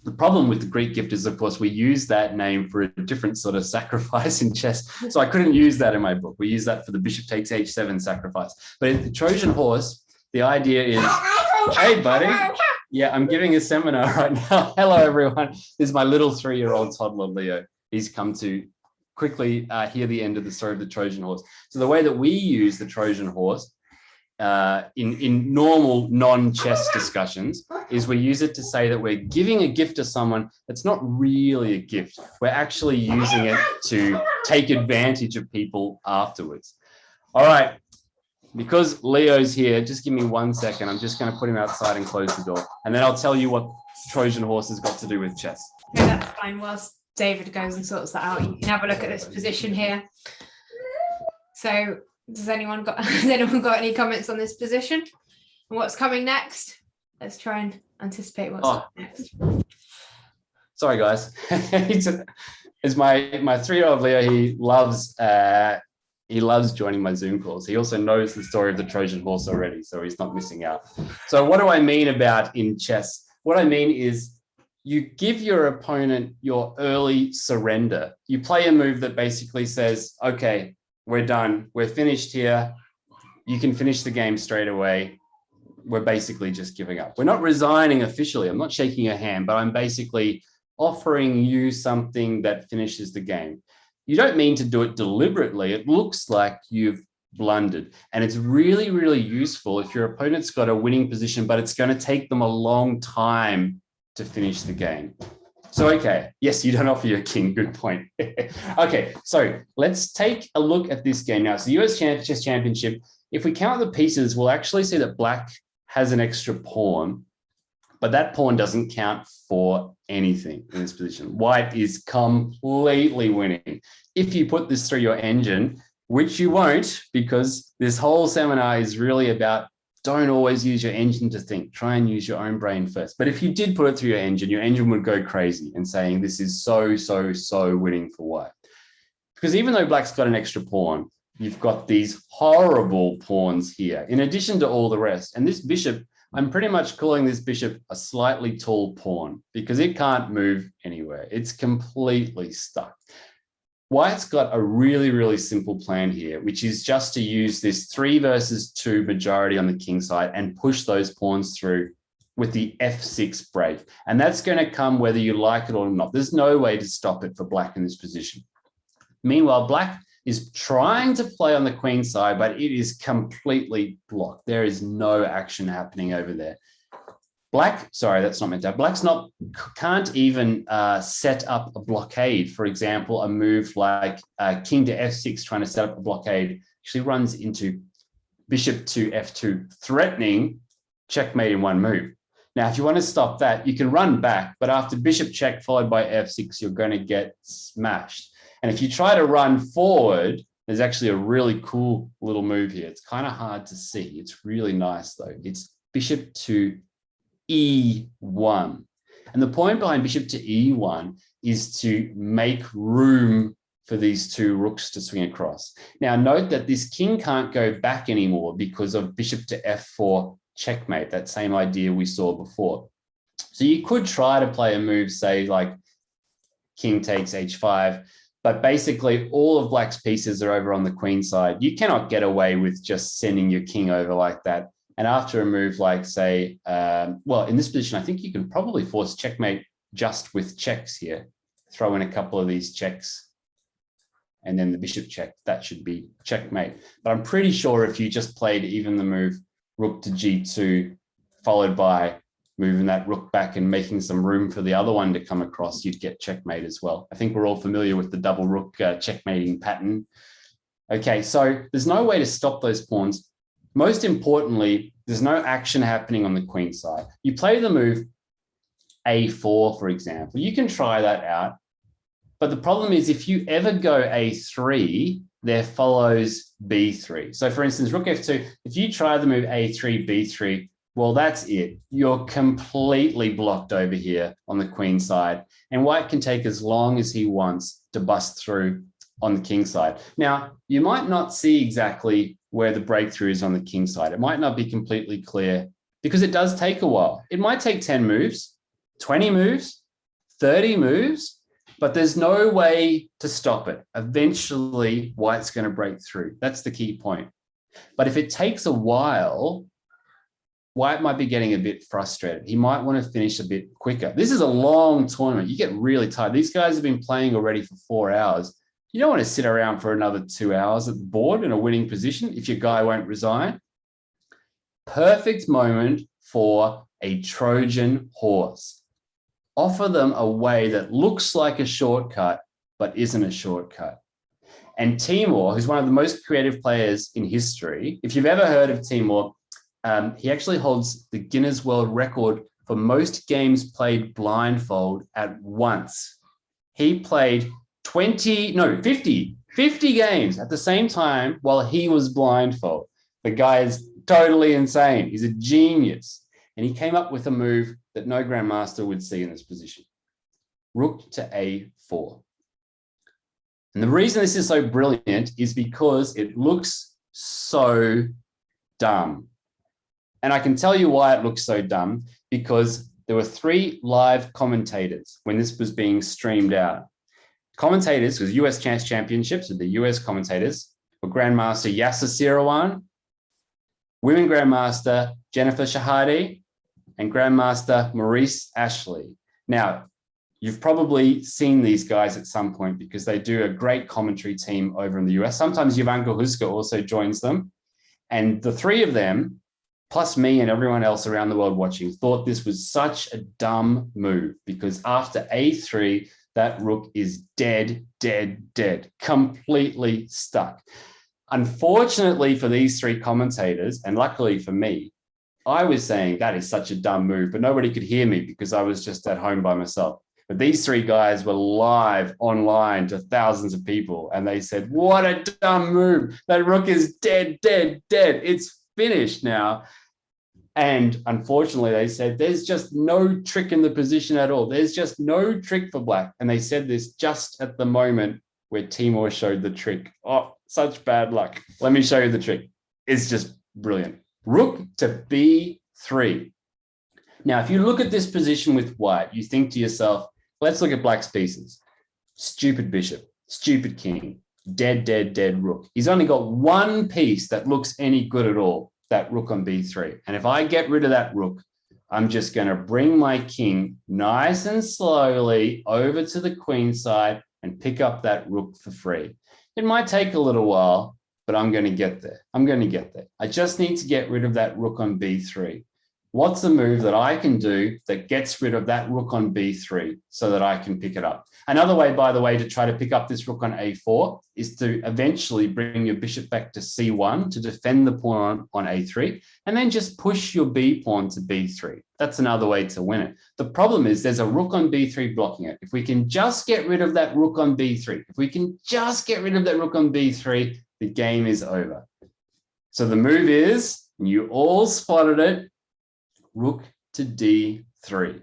The problem with the Greek gift is, of course, we use that name for a different sort of sacrifice in chess. So I couldn't use that in my book. We use that for the bishop takes h7 sacrifice. But in the Trojan horse, the idea is, hey, buddy. Yeah, I'm giving a seminar right now. Hello, everyone. This is my little 3-year-old toddler, Leo. He's come to quickly hear the end of the story of the Trojan horse. So the way that we use the Trojan horse in normal non-chess discussions is we use it to say that we're giving a gift to someone that's not really a gift. We're actually using it to take advantage of people afterwards. All right, because Leo's here, just give me 1 second. I'm just going to put him outside and close the door, and then I'll tell you what Trojan Horse has got to do with chess. No, that's fine. Whilst David goes and sorts that out, you can have a look at this position here. So has anyone got any comments on this position and what's coming next? Let's try and anticipate what's next. Sorry, guys. It's my 3-year-old Leo. He loves joining my Zoom calls. He also knows the story of the Trojan Horse already, so he's not missing out. So what do I mean about in chess? What I mean is you give your opponent your early surrender. You play a move that basically says, okay, we're done. We're finished here. You can finish the game straight away. We're basically just giving up. We're not resigning officially. I'm not shaking your hand, but I'm basically offering you something that finishes the game. You don't mean to do it deliberately. It looks like you've blundered. And it's really, really useful if your opponent's got a winning position, but it's going to take them a long time to finish the game. So, okay, yes, you don't offer your king. Good point. Okay, so let's take a look at this game now. So US Chess Championship, if we count the pieces, we'll actually see that black has an extra pawn, but that pawn doesn't count for anything in this position. White is completely winning. If you put this through your engine, which you won't, because this whole seminar is really about don't always use your engine to think. Try and use your own brain first. But if you did put it through your engine would go crazy and saying this is so winning for white. Because even though black's got an extra pawn, you've got these horrible pawns here, in addition to all the rest. And this bishop, I'm pretty much calling this bishop a slightly tall pawn because it can't move anywhere. It's completely stuck. White's got a really, really simple plan here, which is just to use this 3 versus 2 majority on the king side and push those pawns through with the f6 break. And that's going to come whether you like it or not. There's no way to stop it for black in this position. Meanwhile, black is trying to play on the queen side, but it is completely blocked. There is no action happening over there. Black, sorry, that's not meant to. Black's can't even set up a blockade. For example, a move like king to f6 trying to set up a blockade actually runs into bishop to f2, threatening checkmate in one move. Now, if you want to stop that, you can run back, but after bishop check followed by f6, you're going to get smashed. And if you try to run forward, there's actually a really cool little move here. It's kind of hard to see. It's really nice, though. It's bishop to E1. And the point behind bishop to E1 is to make room for these 2 rooks to swing across. Now, note that this king can't go back anymore because of bishop to F4 checkmate, that same idea we saw before. So you could try to play a move, say, like king takes H5, but basically all of black's pieces are over on the queen side. You cannot get away with just sending your king over like that. And after a move like, say, well, in this position, I think you can probably force checkmate just with checks here. Throw in a couple of these checks and then the bishop check. That should be checkmate. But I'm pretty sure if you just played even the move rook to G2, followed by moving that rook back and making some room for the other one to come across, you'd get checkmate as well. I think we're all familiar with the double rook checkmating pattern. Okay, so there's no way to stop those pawns. Most importantly, there's no action happening on the queen side. You play the move A4, for example. You can try that out. But the problem is if you ever go A3, there follows B3. So for instance, rook F2, if you try the move A3, B3, well, that's it. You're completely blocked over here on the queen side. And white can take as long as he wants to bust through on the king side. Now, you might not see exactly where the breakthrough is on the king side. It might not be completely clear because it does take a while. It might take 10 moves, 20 moves, 30 moves, but there's no way to stop it. Eventually, white's going to break through. That's the key point. But if it takes a while, white might be getting a bit frustrated. He might want to finish a bit quicker. This is a long tournament. You get really tired. These guys have been playing already for 4 hours. You don't want to sit around for another 2 hours at the board in a winning position if your guy won't resign. Perfect moment for a Trojan horse. Offer them a way that looks like a shortcut, but isn't a shortcut. And Timur, who's one of the most creative players in history, if you've ever heard of Timur, he actually holds the Guinness World Record for most games played blindfold at once. He played 50 games at the same time while he was blindfold. The guy is totally insane. He's a genius. And he came up with a move that no grandmaster would see in this position. Rook to A4. And the reason this is so brilliant is because it looks so dumb. And I can tell you why it looks so dumb, because there were 3 live commentators when this was being streamed out. Commentators was US Chess Championships with the US commentators were Grandmaster Yasser Sirawan, Women Grandmaster Jennifer Shahadi, and Grandmaster Maurice Ashley. Now, you've probably seen these guys at some point because they do a great commentary team over in the US. Sometimes Jovanka Huska also joins them. And the 3 of them, plus me and everyone else around the world watching, thought this was such a dumb move because after A3, that rook is dead, completely stuck. Unfortunately for these 3 commentators, and luckily for me, I was saying that is such a dumb move, but nobody could hear me because I was just at home by myself. But these 3 guys were live online to thousands of people, and they said, what a dumb move. That rook is dead. It's finished now. And unfortunately, they said, there's just no trick in the position at all. There's just no trick for black. And they said this just at the moment where Timur showed the trick. Oh, such bad luck. Let me show you the trick. It's just brilliant. Rook to B3. Now, if you look at this position with white, you think to yourself, let's look at black's pieces. Stupid bishop, stupid king, dead rook. He's only got one piece that looks any good at all, that rook on B3. And if I get rid of that rook, I'm just going to bring my king nice and slowly over to the queen side and pick up that rook for free. It might take a little while, but I'm going to get there. I just need to get rid of that rook on B3. What's the move that I can do that gets rid of that rook on B3 so that I can pick it up? Another way, by the way, to try to pick up this rook on A4 is to eventually bring your bishop back to C1 to defend the pawn on A3, and then just push your B pawn to B3. That's another way to win it. The problem is there's a rook on B3 blocking it. If we can just get rid of that rook on B3, the game is over. So the move is, and you all spotted it, rook to D3.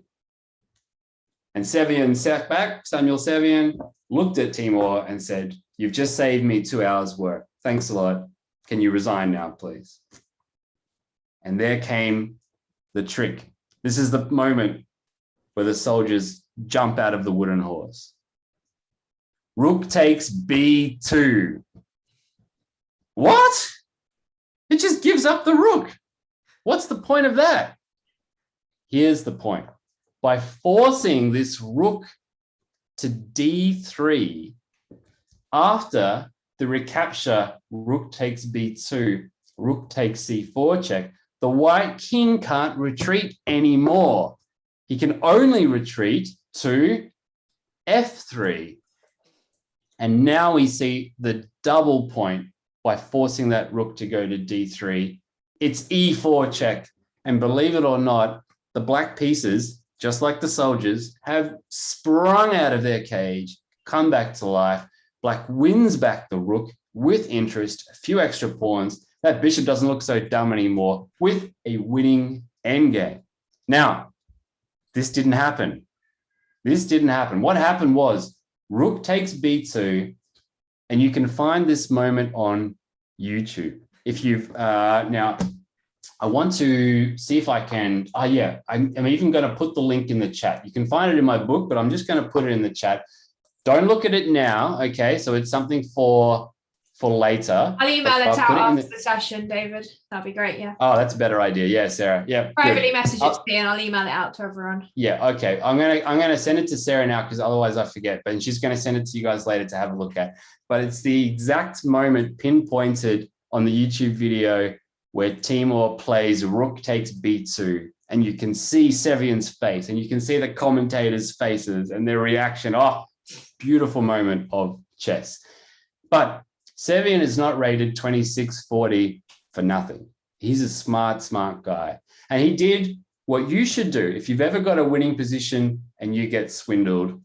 And Samuel Sevian looked at Timur and said, you've just saved me 2 hours work. Thanks a lot. Can you resign now, please? And there came the trick. This is the moment where the soldiers jump out of the wooden horse. Rook takes B2. What? It just gives up the rook. What's the point of that? Here's the point. By forcing this rook to D3, after the recapture, rook takes B2, rook takes C4 check, the white king can't retreat anymore. He can only retreat to F3. And now we see the double point by forcing that rook to go to D3. It's E4 check. And believe it or not, the black pieces, just like the soldiers, have sprung out of their cage, come back to life. Black wins back the rook with interest, a few extra pawns. That bishop doesn't look so dumb anymore with a winning endgame. Now, this didn't happen. What happened was rook takes B2, and you can find this moment on YouTube. If you've now, I want to see if I can, I'm even going to put the link in the chat. You can find it in my book, but I'm just going to put it in the chat. Don't look at it now, okay? So it's something for later. I'll email it out after the session, David. That'd be great, yeah. Oh, that's a better idea. Yeah, Sarah. Yeah. Privately message it to me and I'll email it out to everyone. Yeah, okay. I'm gonna send it to Sarah now because otherwise I forget. But she's gonna send it to you guys later to have a look at. But it's the exact moment pinpointed on the YouTube video where Timur plays rook takes b2, and you can see Sevian's face, and you can see the commentators' faces and their reaction. Oh, beautiful moment of chess. But Sevian is not rated 2640 for nothing. He's a smart guy. And he did what you should do. If you've ever got a winning position and you get swindled,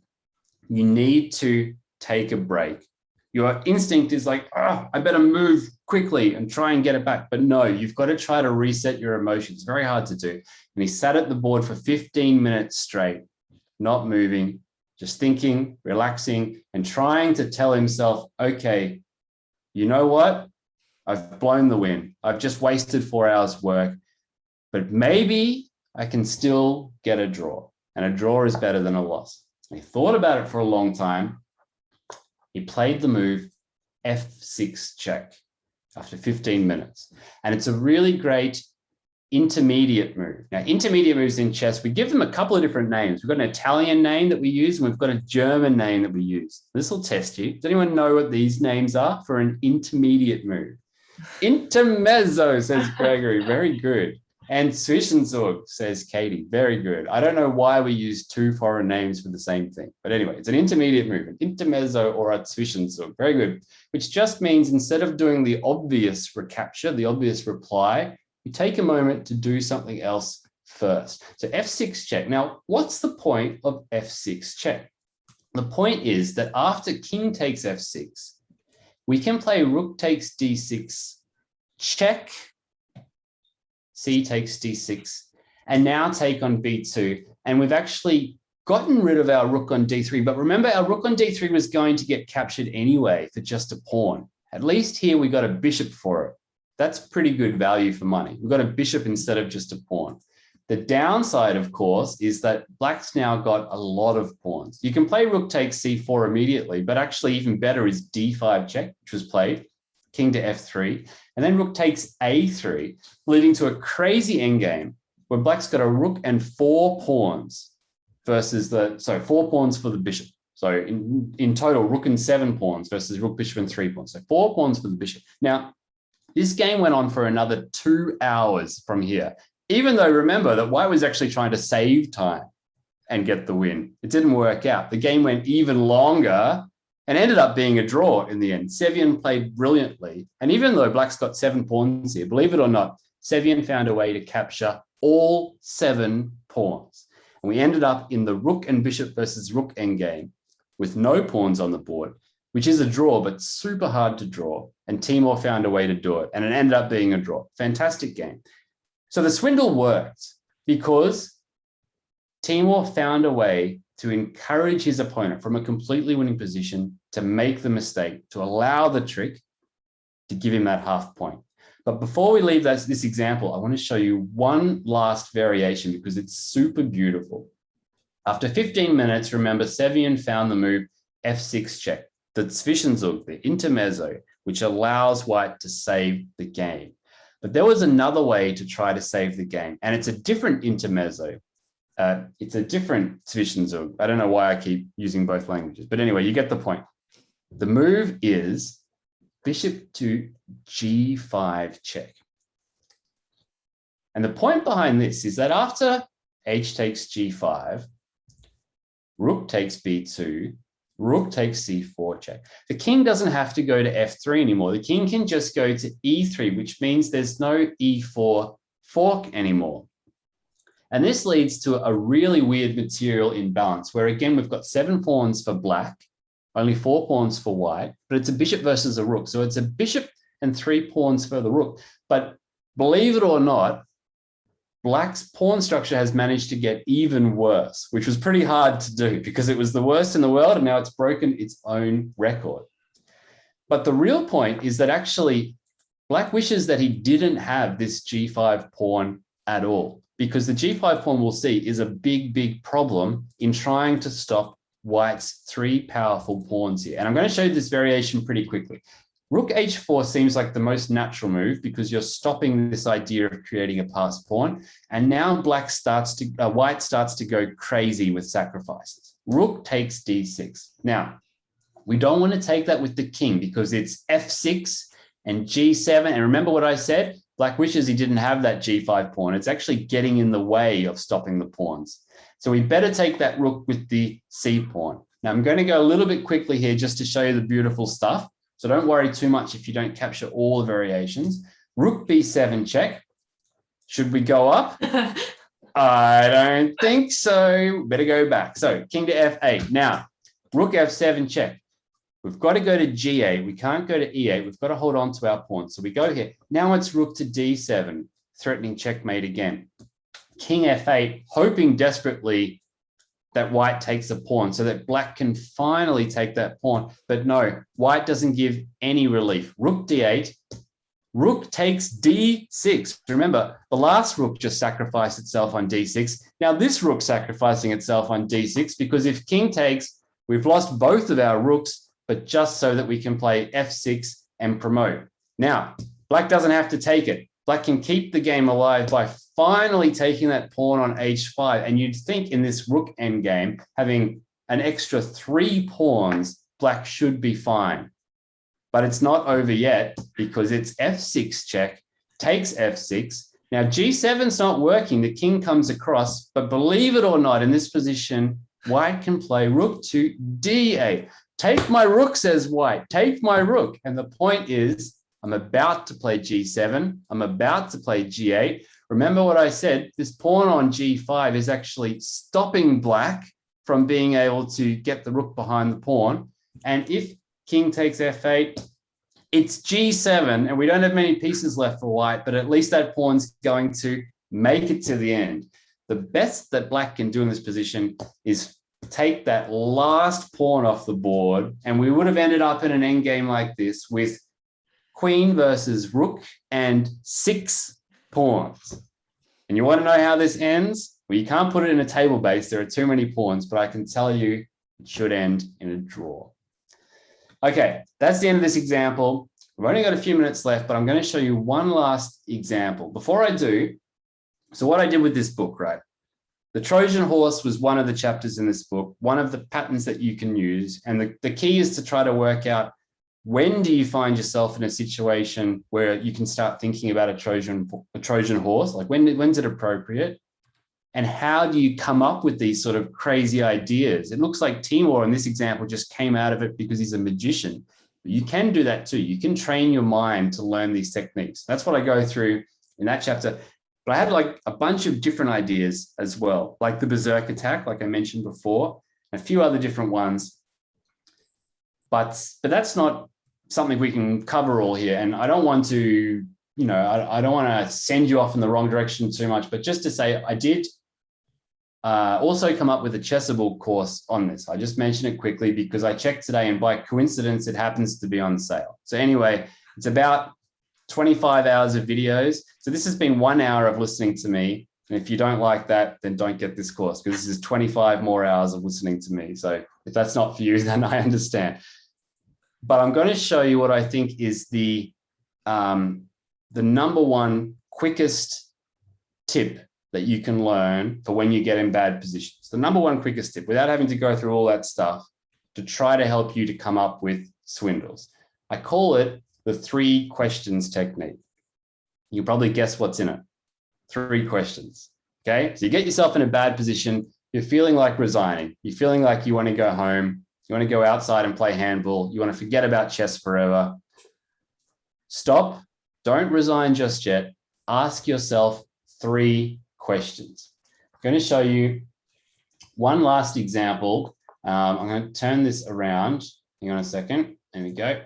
you need to take a break. Your instinct is like, oh, I better move quickly and try and get it back. But no, you've got to try to reset your emotions. It's very hard to do. And he sat at the board for 15 minutes straight, not moving, just thinking, relaxing, and trying to tell himself, okay, you know what? I've blown the win. I've just wasted 4 hours work, but maybe I can still get a draw, and a draw is better than a loss. And he thought about it for a long time. He played the move f6 check after 15 minutes. And it's a really great intermediate move. Now, intermediate moves in chess, we give them a couple of different names. We've got an Italian name that we use, and we've got a German name that we use. This will test you. Does anyone know what these names are for an intermediate move? Intermezzo, says Gregory. Very good. And Zwischenzug, says Katie. Very good. I don't know why we use two foreign names for the same thing. But anyway, it's an intermediate move, an intermezzo or a Zwischenzug. Very good. Which just means instead of doing the obvious recapture, the obvious reply, you take a moment to do something else first. So f6 check. Now, what's the point of f6 check? The point is that after king takes f6, we can play rook takes d6, check, c takes d6, and now take on b2. And we've actually gotten rid of our rook on d3. But remember, our rook on d3 was going to get captured anyway for just a pawn. At least here we got a bishop for it. That's pretty good value for money. We've got a bishop instead of just a pawn. The downside, of course, is that black's now got a lot of pawns. You can play rook takes c4 immediately, but actually even better is d5 check, which was played, king to f3, and then rook takes a3, leading to a crazy endgame where black's got a rook and 4 pawns versus 4 pawns for the bishop. So in total, rook and 7 pawns versus rook, bishop, and 3 pawns. So 4 pawns for the bishop. Now, this game went on for another 2 hours from here, even though remember that white was actually trying to save time and get the win. It didn't work out. The game went even longer and ended up being a draw in the end. Sevian played brilliantly. And even though black's got 7 pawns here, believe it or not, Sevian found a way to capture all 7 pawns. And we ended up in the rook and bishop versus rook endgame with no pawns on the board, which is a draw, but super hard to draw. And Timur found a way to do it, and it ended up being a draw. Fantastic game. So the swindle worked because Timur found a way to encourage his opponent from a completely winning position to make the mistake, to allow the trick, to give him that half point. But before we leave this example, I want to show you one last variation because it's super beautiful. After 15 minutes, remember, Sevian found the move f6 check, the Zwischenzug, the intermezzo, which allows white to save the game. But there was another way to try to save the game, and it's a different intermezzo. It's a different Zwischenzug. I don't know why I keep using both languages, but anyway, you get the point. The move is bishop to g5 check. And the point behind this is that after h takes g5, rook takes b2, rook takes c4 check. The king doesn't have to go to f3 anymore. The king can just go to e3, which means there's no e4 fork anymore. And this leads to a really weird material imbalance where, again, we've got 7 pawns for black, only 4 pawns for white, but it's a bishop versus a rook. So it's a bishop and 3 pawns for the rook. But believe it or not, black's pawn structure has managed to get even worse, which was pretty hard to do because it was the worst in the world, and now it's broken its own record. But the real point is that actually black wishes that he didn't have this g5 pawn at all, because the g5 pawn, we'll see, is a big, big problem in trying to stop white's 3 powerful pawns here. And I'm going to show you this variation pretty quickly. Rook h4 seems like the most natural move because you're stopping this idea of creating a passed pawn. And now white starts to go crazy with sacrifices. Rook takes d6. Now, we don't want to take that with the king because it's f6 and g7. And remember what I said? Black wishes he didn't have that G5 pawn. It's actually getting in the way of stopping the pawns. So we better take that rook with the C pawn. Now I'm going to go a little bit quickly here just to show you the beautiful stuff. So don't worry too much if you don't capture all the variations. Rook B7 check. Should we go up? I don't think so. Better go back. So king to F8. Now, rook F7 check. We've got to go to G8. We can't go to E8. We've got to hold on to our pawn. So we go here. Now it's rook to D7, threatening checkmate again. King F8, hoping desperately that white takes a pawn so that black can finally take that pawn. But no, white doesn't give any relief. Rook D8. Rook takes D6. Remember, the last rook just sacrificed itself on D6. Now this rook sacrificing itself on D6 because if king takes, we've lost both of our rooks, but just so that we can play F6 and promote. Now, black doesn't have to take it. Black can keep the game alive by finally taking that pawn on H5. And you'd think in this rook endgame, having an extra 3 pawns, black should be fine. But it's not over yet because it's F6 check, takes F6. Now, G7's not working. The king comes across, but believe it or not, in this position, white can play rook to D8. Take my rook, says white. Take my rook. And the point is, I'm about to play G7. I'm about to play G8. Remember what I said, this pawn on G5 is actually stopping black from being able to get the rook behind the pawn. And if king takes F8, it's G7, and we don't have many pieces left for white, but at least that pawn's going to make it to the end. The best that black can do in this position is take that last pawn off the board, and we would have ended up in an endgame like this with queen versus rook and 6 pawns. And you want to know how this ends? Well, you can't put it in a table base. There are too many pawns, but I can tell you it should end in a draw. Okay, that's the end of this example. We've only got a few minutes left, but I'm going to show you one last example. Before I do, so what I did with this book, right? The Trojan Horse was one of the chapters in this book, one of the patterns that you can use. And the key is to try to work out, when do you find yourself in a situation where you can start thinking about a Trojan horse? Like when's it appropriate? And how do you come up with these sort of crazy ideas? It looks like Timur in this example just came out of it because he's a magician. But you can do that too. You can train your mind to learn these techniques. That's what I go through in that chapter. But I had like a bunch of different ideas as well, like the Berserk Attack, like I mentioned before, and a few other different ones. But that's not something we can cover all here. And I don't want to, I don't want to send you off in the wrong direction too much, but just to say I did also come up with a Chessable course on this. I just mentioned it quickly because I checked today and by coincidence, it happens to be on sale. So anyway, it's about 25 hours of videos. So this has been 1 hour of listening to me. And if you don't like that, then don't get this course because this is 25 more hours of listening to me. So if that's not for you, then I understand. But I'm going to show you what I think is the number one quickest tip that you can learn for when you get in bad positions. The number one quickest tip, without having to go through all that stuff, to try to help you to come up with swindles. I call it the 3 questions technique. You probably guess what's in it. 3 questions. Okay. So you get yourself in a bad position. You're feeling like resigning. You're feeling like you want to go home. You want to go outside and play handball. You want to forget about chess forever. Stop. Don't resign just yet. Ask yourself 3 questions. I'm going to show you one last example. I'm going to turn this around. Hang on a second. There we go.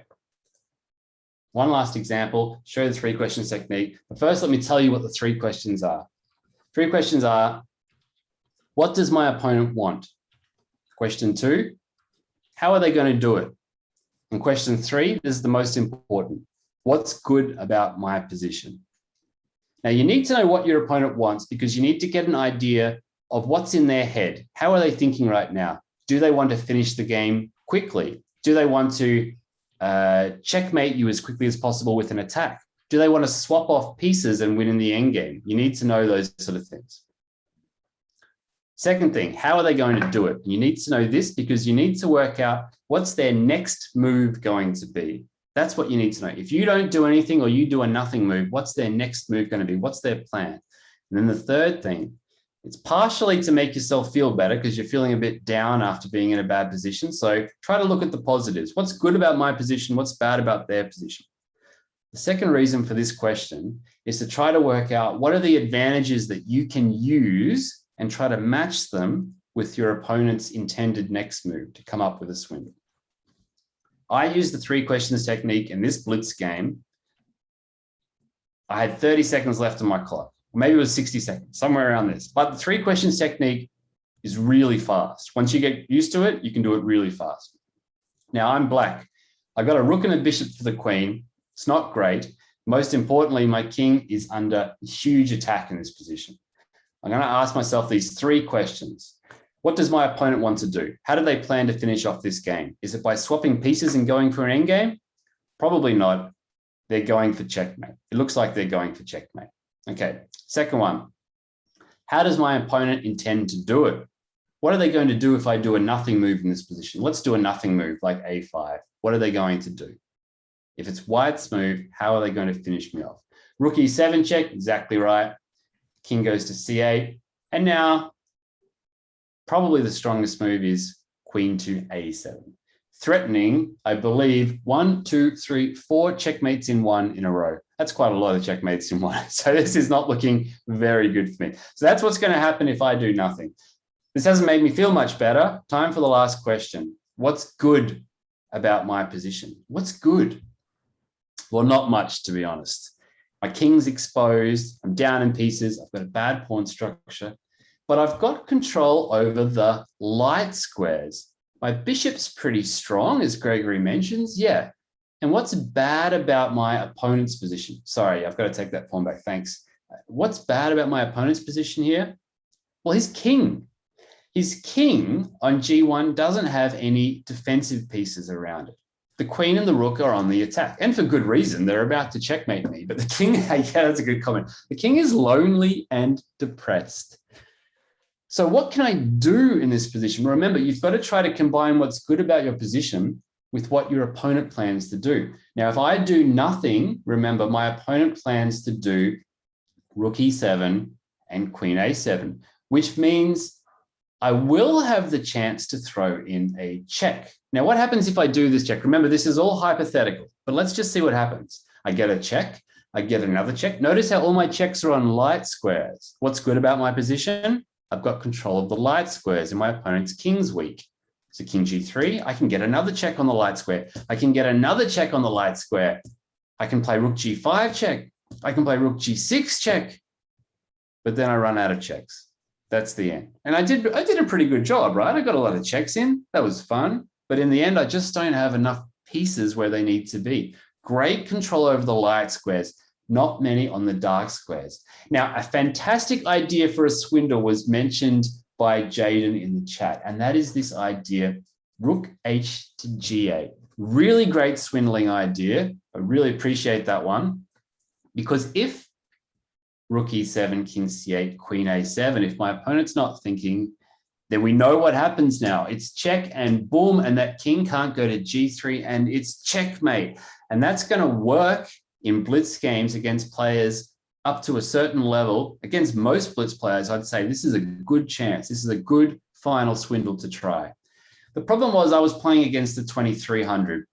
One last example, show the 3 questions technique. But first, let me tell you what the 3 questions are. 3 questions are, what does my opponent want? Question 2, how are they going to do it? And question 3, this is the most important. What's good about my position? Now, you need to know what your opponent wants because you need to get an idea of what's in their head. How are they thinking right now? Do they want to finish the game quickly? Do they want to checkmate you as quickly as possible with an attack? Do they want to swap off pieces and win in the endgame? You need to know those sort of things. Second thing, how are they going to do it? You need to know this because you need to work out what's their next move going to be. That's what you need to know. If you don't do anything or you do a nothing move, what's their next move going to be? What's their plan? And then the third thing, it's partially to make yourself feel better because you're feeling a bit down after being in a bad position. So try to look at the positives. What's good about my position? What's bad about their position? The second reason for this question is to try to work out what are the advantages that you can use and try to match them with your opponent's intended next move to come up with a swindle. I used the 3 questions technique in this blitz game. I had 30 seconds left on my clock. Maybe it was 60 seconds, somewhere around this. But the 3 questions technique is really fast. Once you get used to it, you can do it really fast. Now I'm black. I got a rook and a bishop for the queen. It's not great. Most importantly, my king is under huge attack in this position. I'm going to ask myself these 3 questions. What does my opponent want to do? How do they plan to finish off this game? Is it by swapping pieces and going for an endgame? Probably not. They're going for checkmate. It looks like they're going for checkmate. Okay, second one. How does my opponent intend to do it? What are they going to do if I do a nothing move in this position? Let's do a nothing move like a5. What are they going to do? If it's white's move, how are they going to finish me off? Rook e7 check, exactly right. King goes to c8. And now, probably the strongest move is queen to a7. Threatening, I believe, 1, 2, 3, 4 checkmates in one in a row. That's quite a lot of checkmates in one. So this is not looking very good for me. So that's what's going to happen if I do nothing. This hasn't made me feel much better. Time for the last question. What's good about my position? What's good? Well, not much, to be honest. My king's exposed. I'm down in pieces. I've got a bad pawn structure, but I've got control over the light squares. My bishop's pretty strong, as Gregory mentions. Yeah. And what's bad about my opponent's position? Sorry, I've got to take that pawn back. Thanks. What's bad about my opponent's position here? Well, his king. His king on g1 doesn't have any defensive pieces around it. The queen and the rook are on the attack, and for good reason. They're about to checkmate me, but the king, yeah, that's a good comment. The king is lonely and depressed. So what can I do in this position? Remember, you've got to try to combine what's good about your position with what your opponent plans to do. Now, if I do nothing, remember, my opponent plans to do rook e7 and queen a7, which means I will have the chance to throw in a check. Now, what happens if I do this check? Remember, this is all hypothetical, but let's just see what happens. I get a check. I get another check. Notice how all my checks are on light squares. What's good about my position? I've got control of the light squares and my opponent's king's weak. So king g3, I can get another check on the light square. I can get another check on the light square. I can play rook g5 check. I can play rook g6 check. But then I run out of checks. That's the end. And I did a pretty good job, right? I got a lot of checks in. That was fun. But in the end, I just don't have enough pieces where they need to be. Great control over the light squares, not many on the dark squares. Now, a fantastic idea for a swindle was mentioned by Jaden in the chat, and that is this idea, rook h to g8. Really great swindling idea. I really appreciate that one, because if rook e7, king c8, queen a7, if my opponent's not thinking, then we know what happens now. It's check and boom, and that king can't go to g3 and it's checkmate. And that's going to work in blitz games against players up to a certain level. Against most blitz players, I'd say this is a good chance. This is a good final swindle to try. The problem was I was playing against the 2300,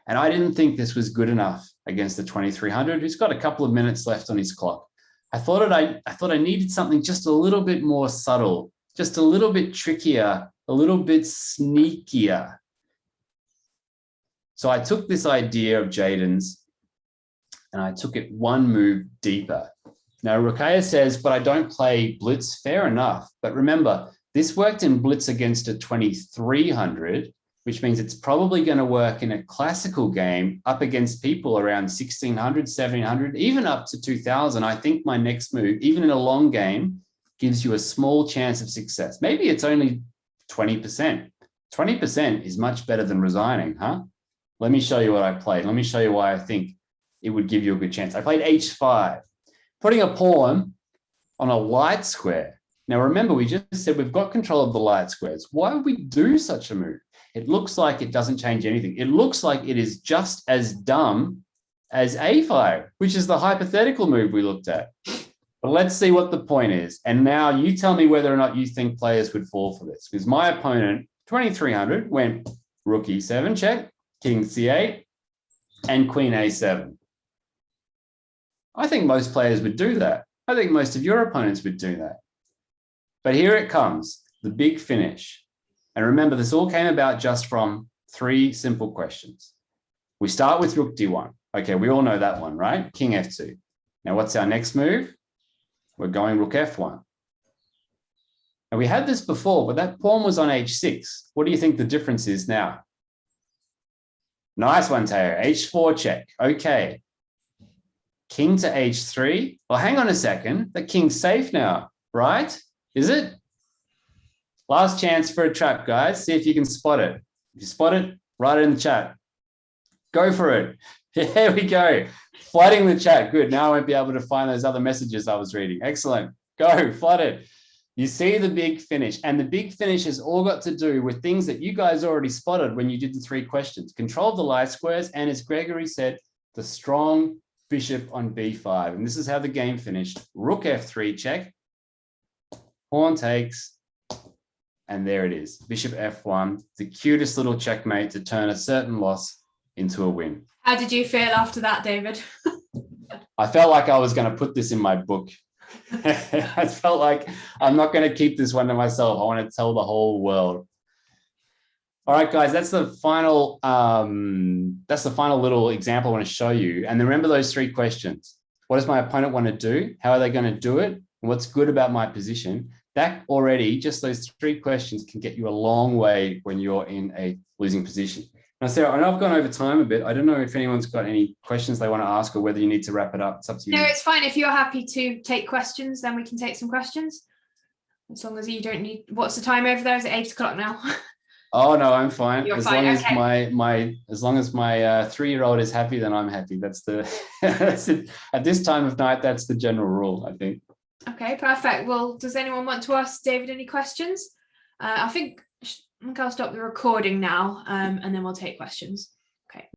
and I didn't think this was good enough against the 2300, who's got a couple of minutes left on his clock. I thought I needed something just a little bit more subtle, just a little bit trickier, a little bit sneakier. So I took this idea of Jaden's and I took it one move deeper. Now, Rukia says, but I don't play blitz. Fair enough. But remember, this worked in blitz against a 2300, which means it's probably going to work in a classical game up against people around 1600, 1700, even up to 2000. I think my next move, even in a long game, gives you a small chance of success. Maybe it's only 20%. 20% is much better than resigning, huh? Let me show you what I played. Let me show you why I think it would give you a good chance. I played h5, putting a pawn on a light square. Now, remember, we just said we've got control of the light squares. Why would we do such a move? It looks like it doesn't change anything. It looks like it is just as dumb as a5, which is the hypothetical move we looked at. But let's see what the point is. And now you tell me whether or not you think players would fall for this. Because my opponent, 2300, went rook e7 check, king c8, and queen a7. I think most players would do that. I think most of your opponents would do that. But here it comes, the big finish. And remember, this all came about just from 3 simple questions. We start with rook d1. Okay, we all know that one, right? King f2. Now, what's our next move? We're going rook f1. And we had this before, but that pawn was on h6. What do you think the difference is now? Nice one, Teo. h4 check. Okay. King to h3. Well, hang on a second. The king's safe now, right? Is it? Last chance for a trap, guys. See if you can spot it. If you spot it, write it in the chat. Go for it. Here we go. Flooding the chat. Good. Now I won't be able to find those other messages I was reading. Excellent. Go, flood it. You see the big finish. And the big finish has all got to do with things that you guys already spotted when you did the 3 questions. Control of the light squares. And as Gregory said, the strong bishop on b5. And this is how the game finished. Rook f3 check. Pawn takes. And there it is. Bishop f1. The cutest little checkmate to turn a certain loss into a win. How did you feel after that, David? I felt like I was going to put this in my book. I felt like I'm not going to keep this one to myself. I want to tell the whole world. All right, guys, that's the final little example I want to show you. And remember those 3 questions. What does my opponent want to do? How are they going to do it? And what's good about my position? That already, just those 3 questions can get you a long way when you're in a losing position. Now, Sarah, I know I've gone over time a bit. I don't know if anyone's got any questions they want to ask or whether you need to wrap it up. It's up to you. No, it's fine. If you're happy to take questions, then we can take some questions. As long as you don't need... What's the time over there? Is it 8 o'clock now? Oh, no, I'm fine. You're as fine. long Okay. as long as my 3-year-old is happy, then I'm happy. That's at this time of night, that's the general rule, I think. Okay, perfect. Well, does anyone want to ask David any questions? I think I'll stop the recording now, and then we'll take questions. Okay.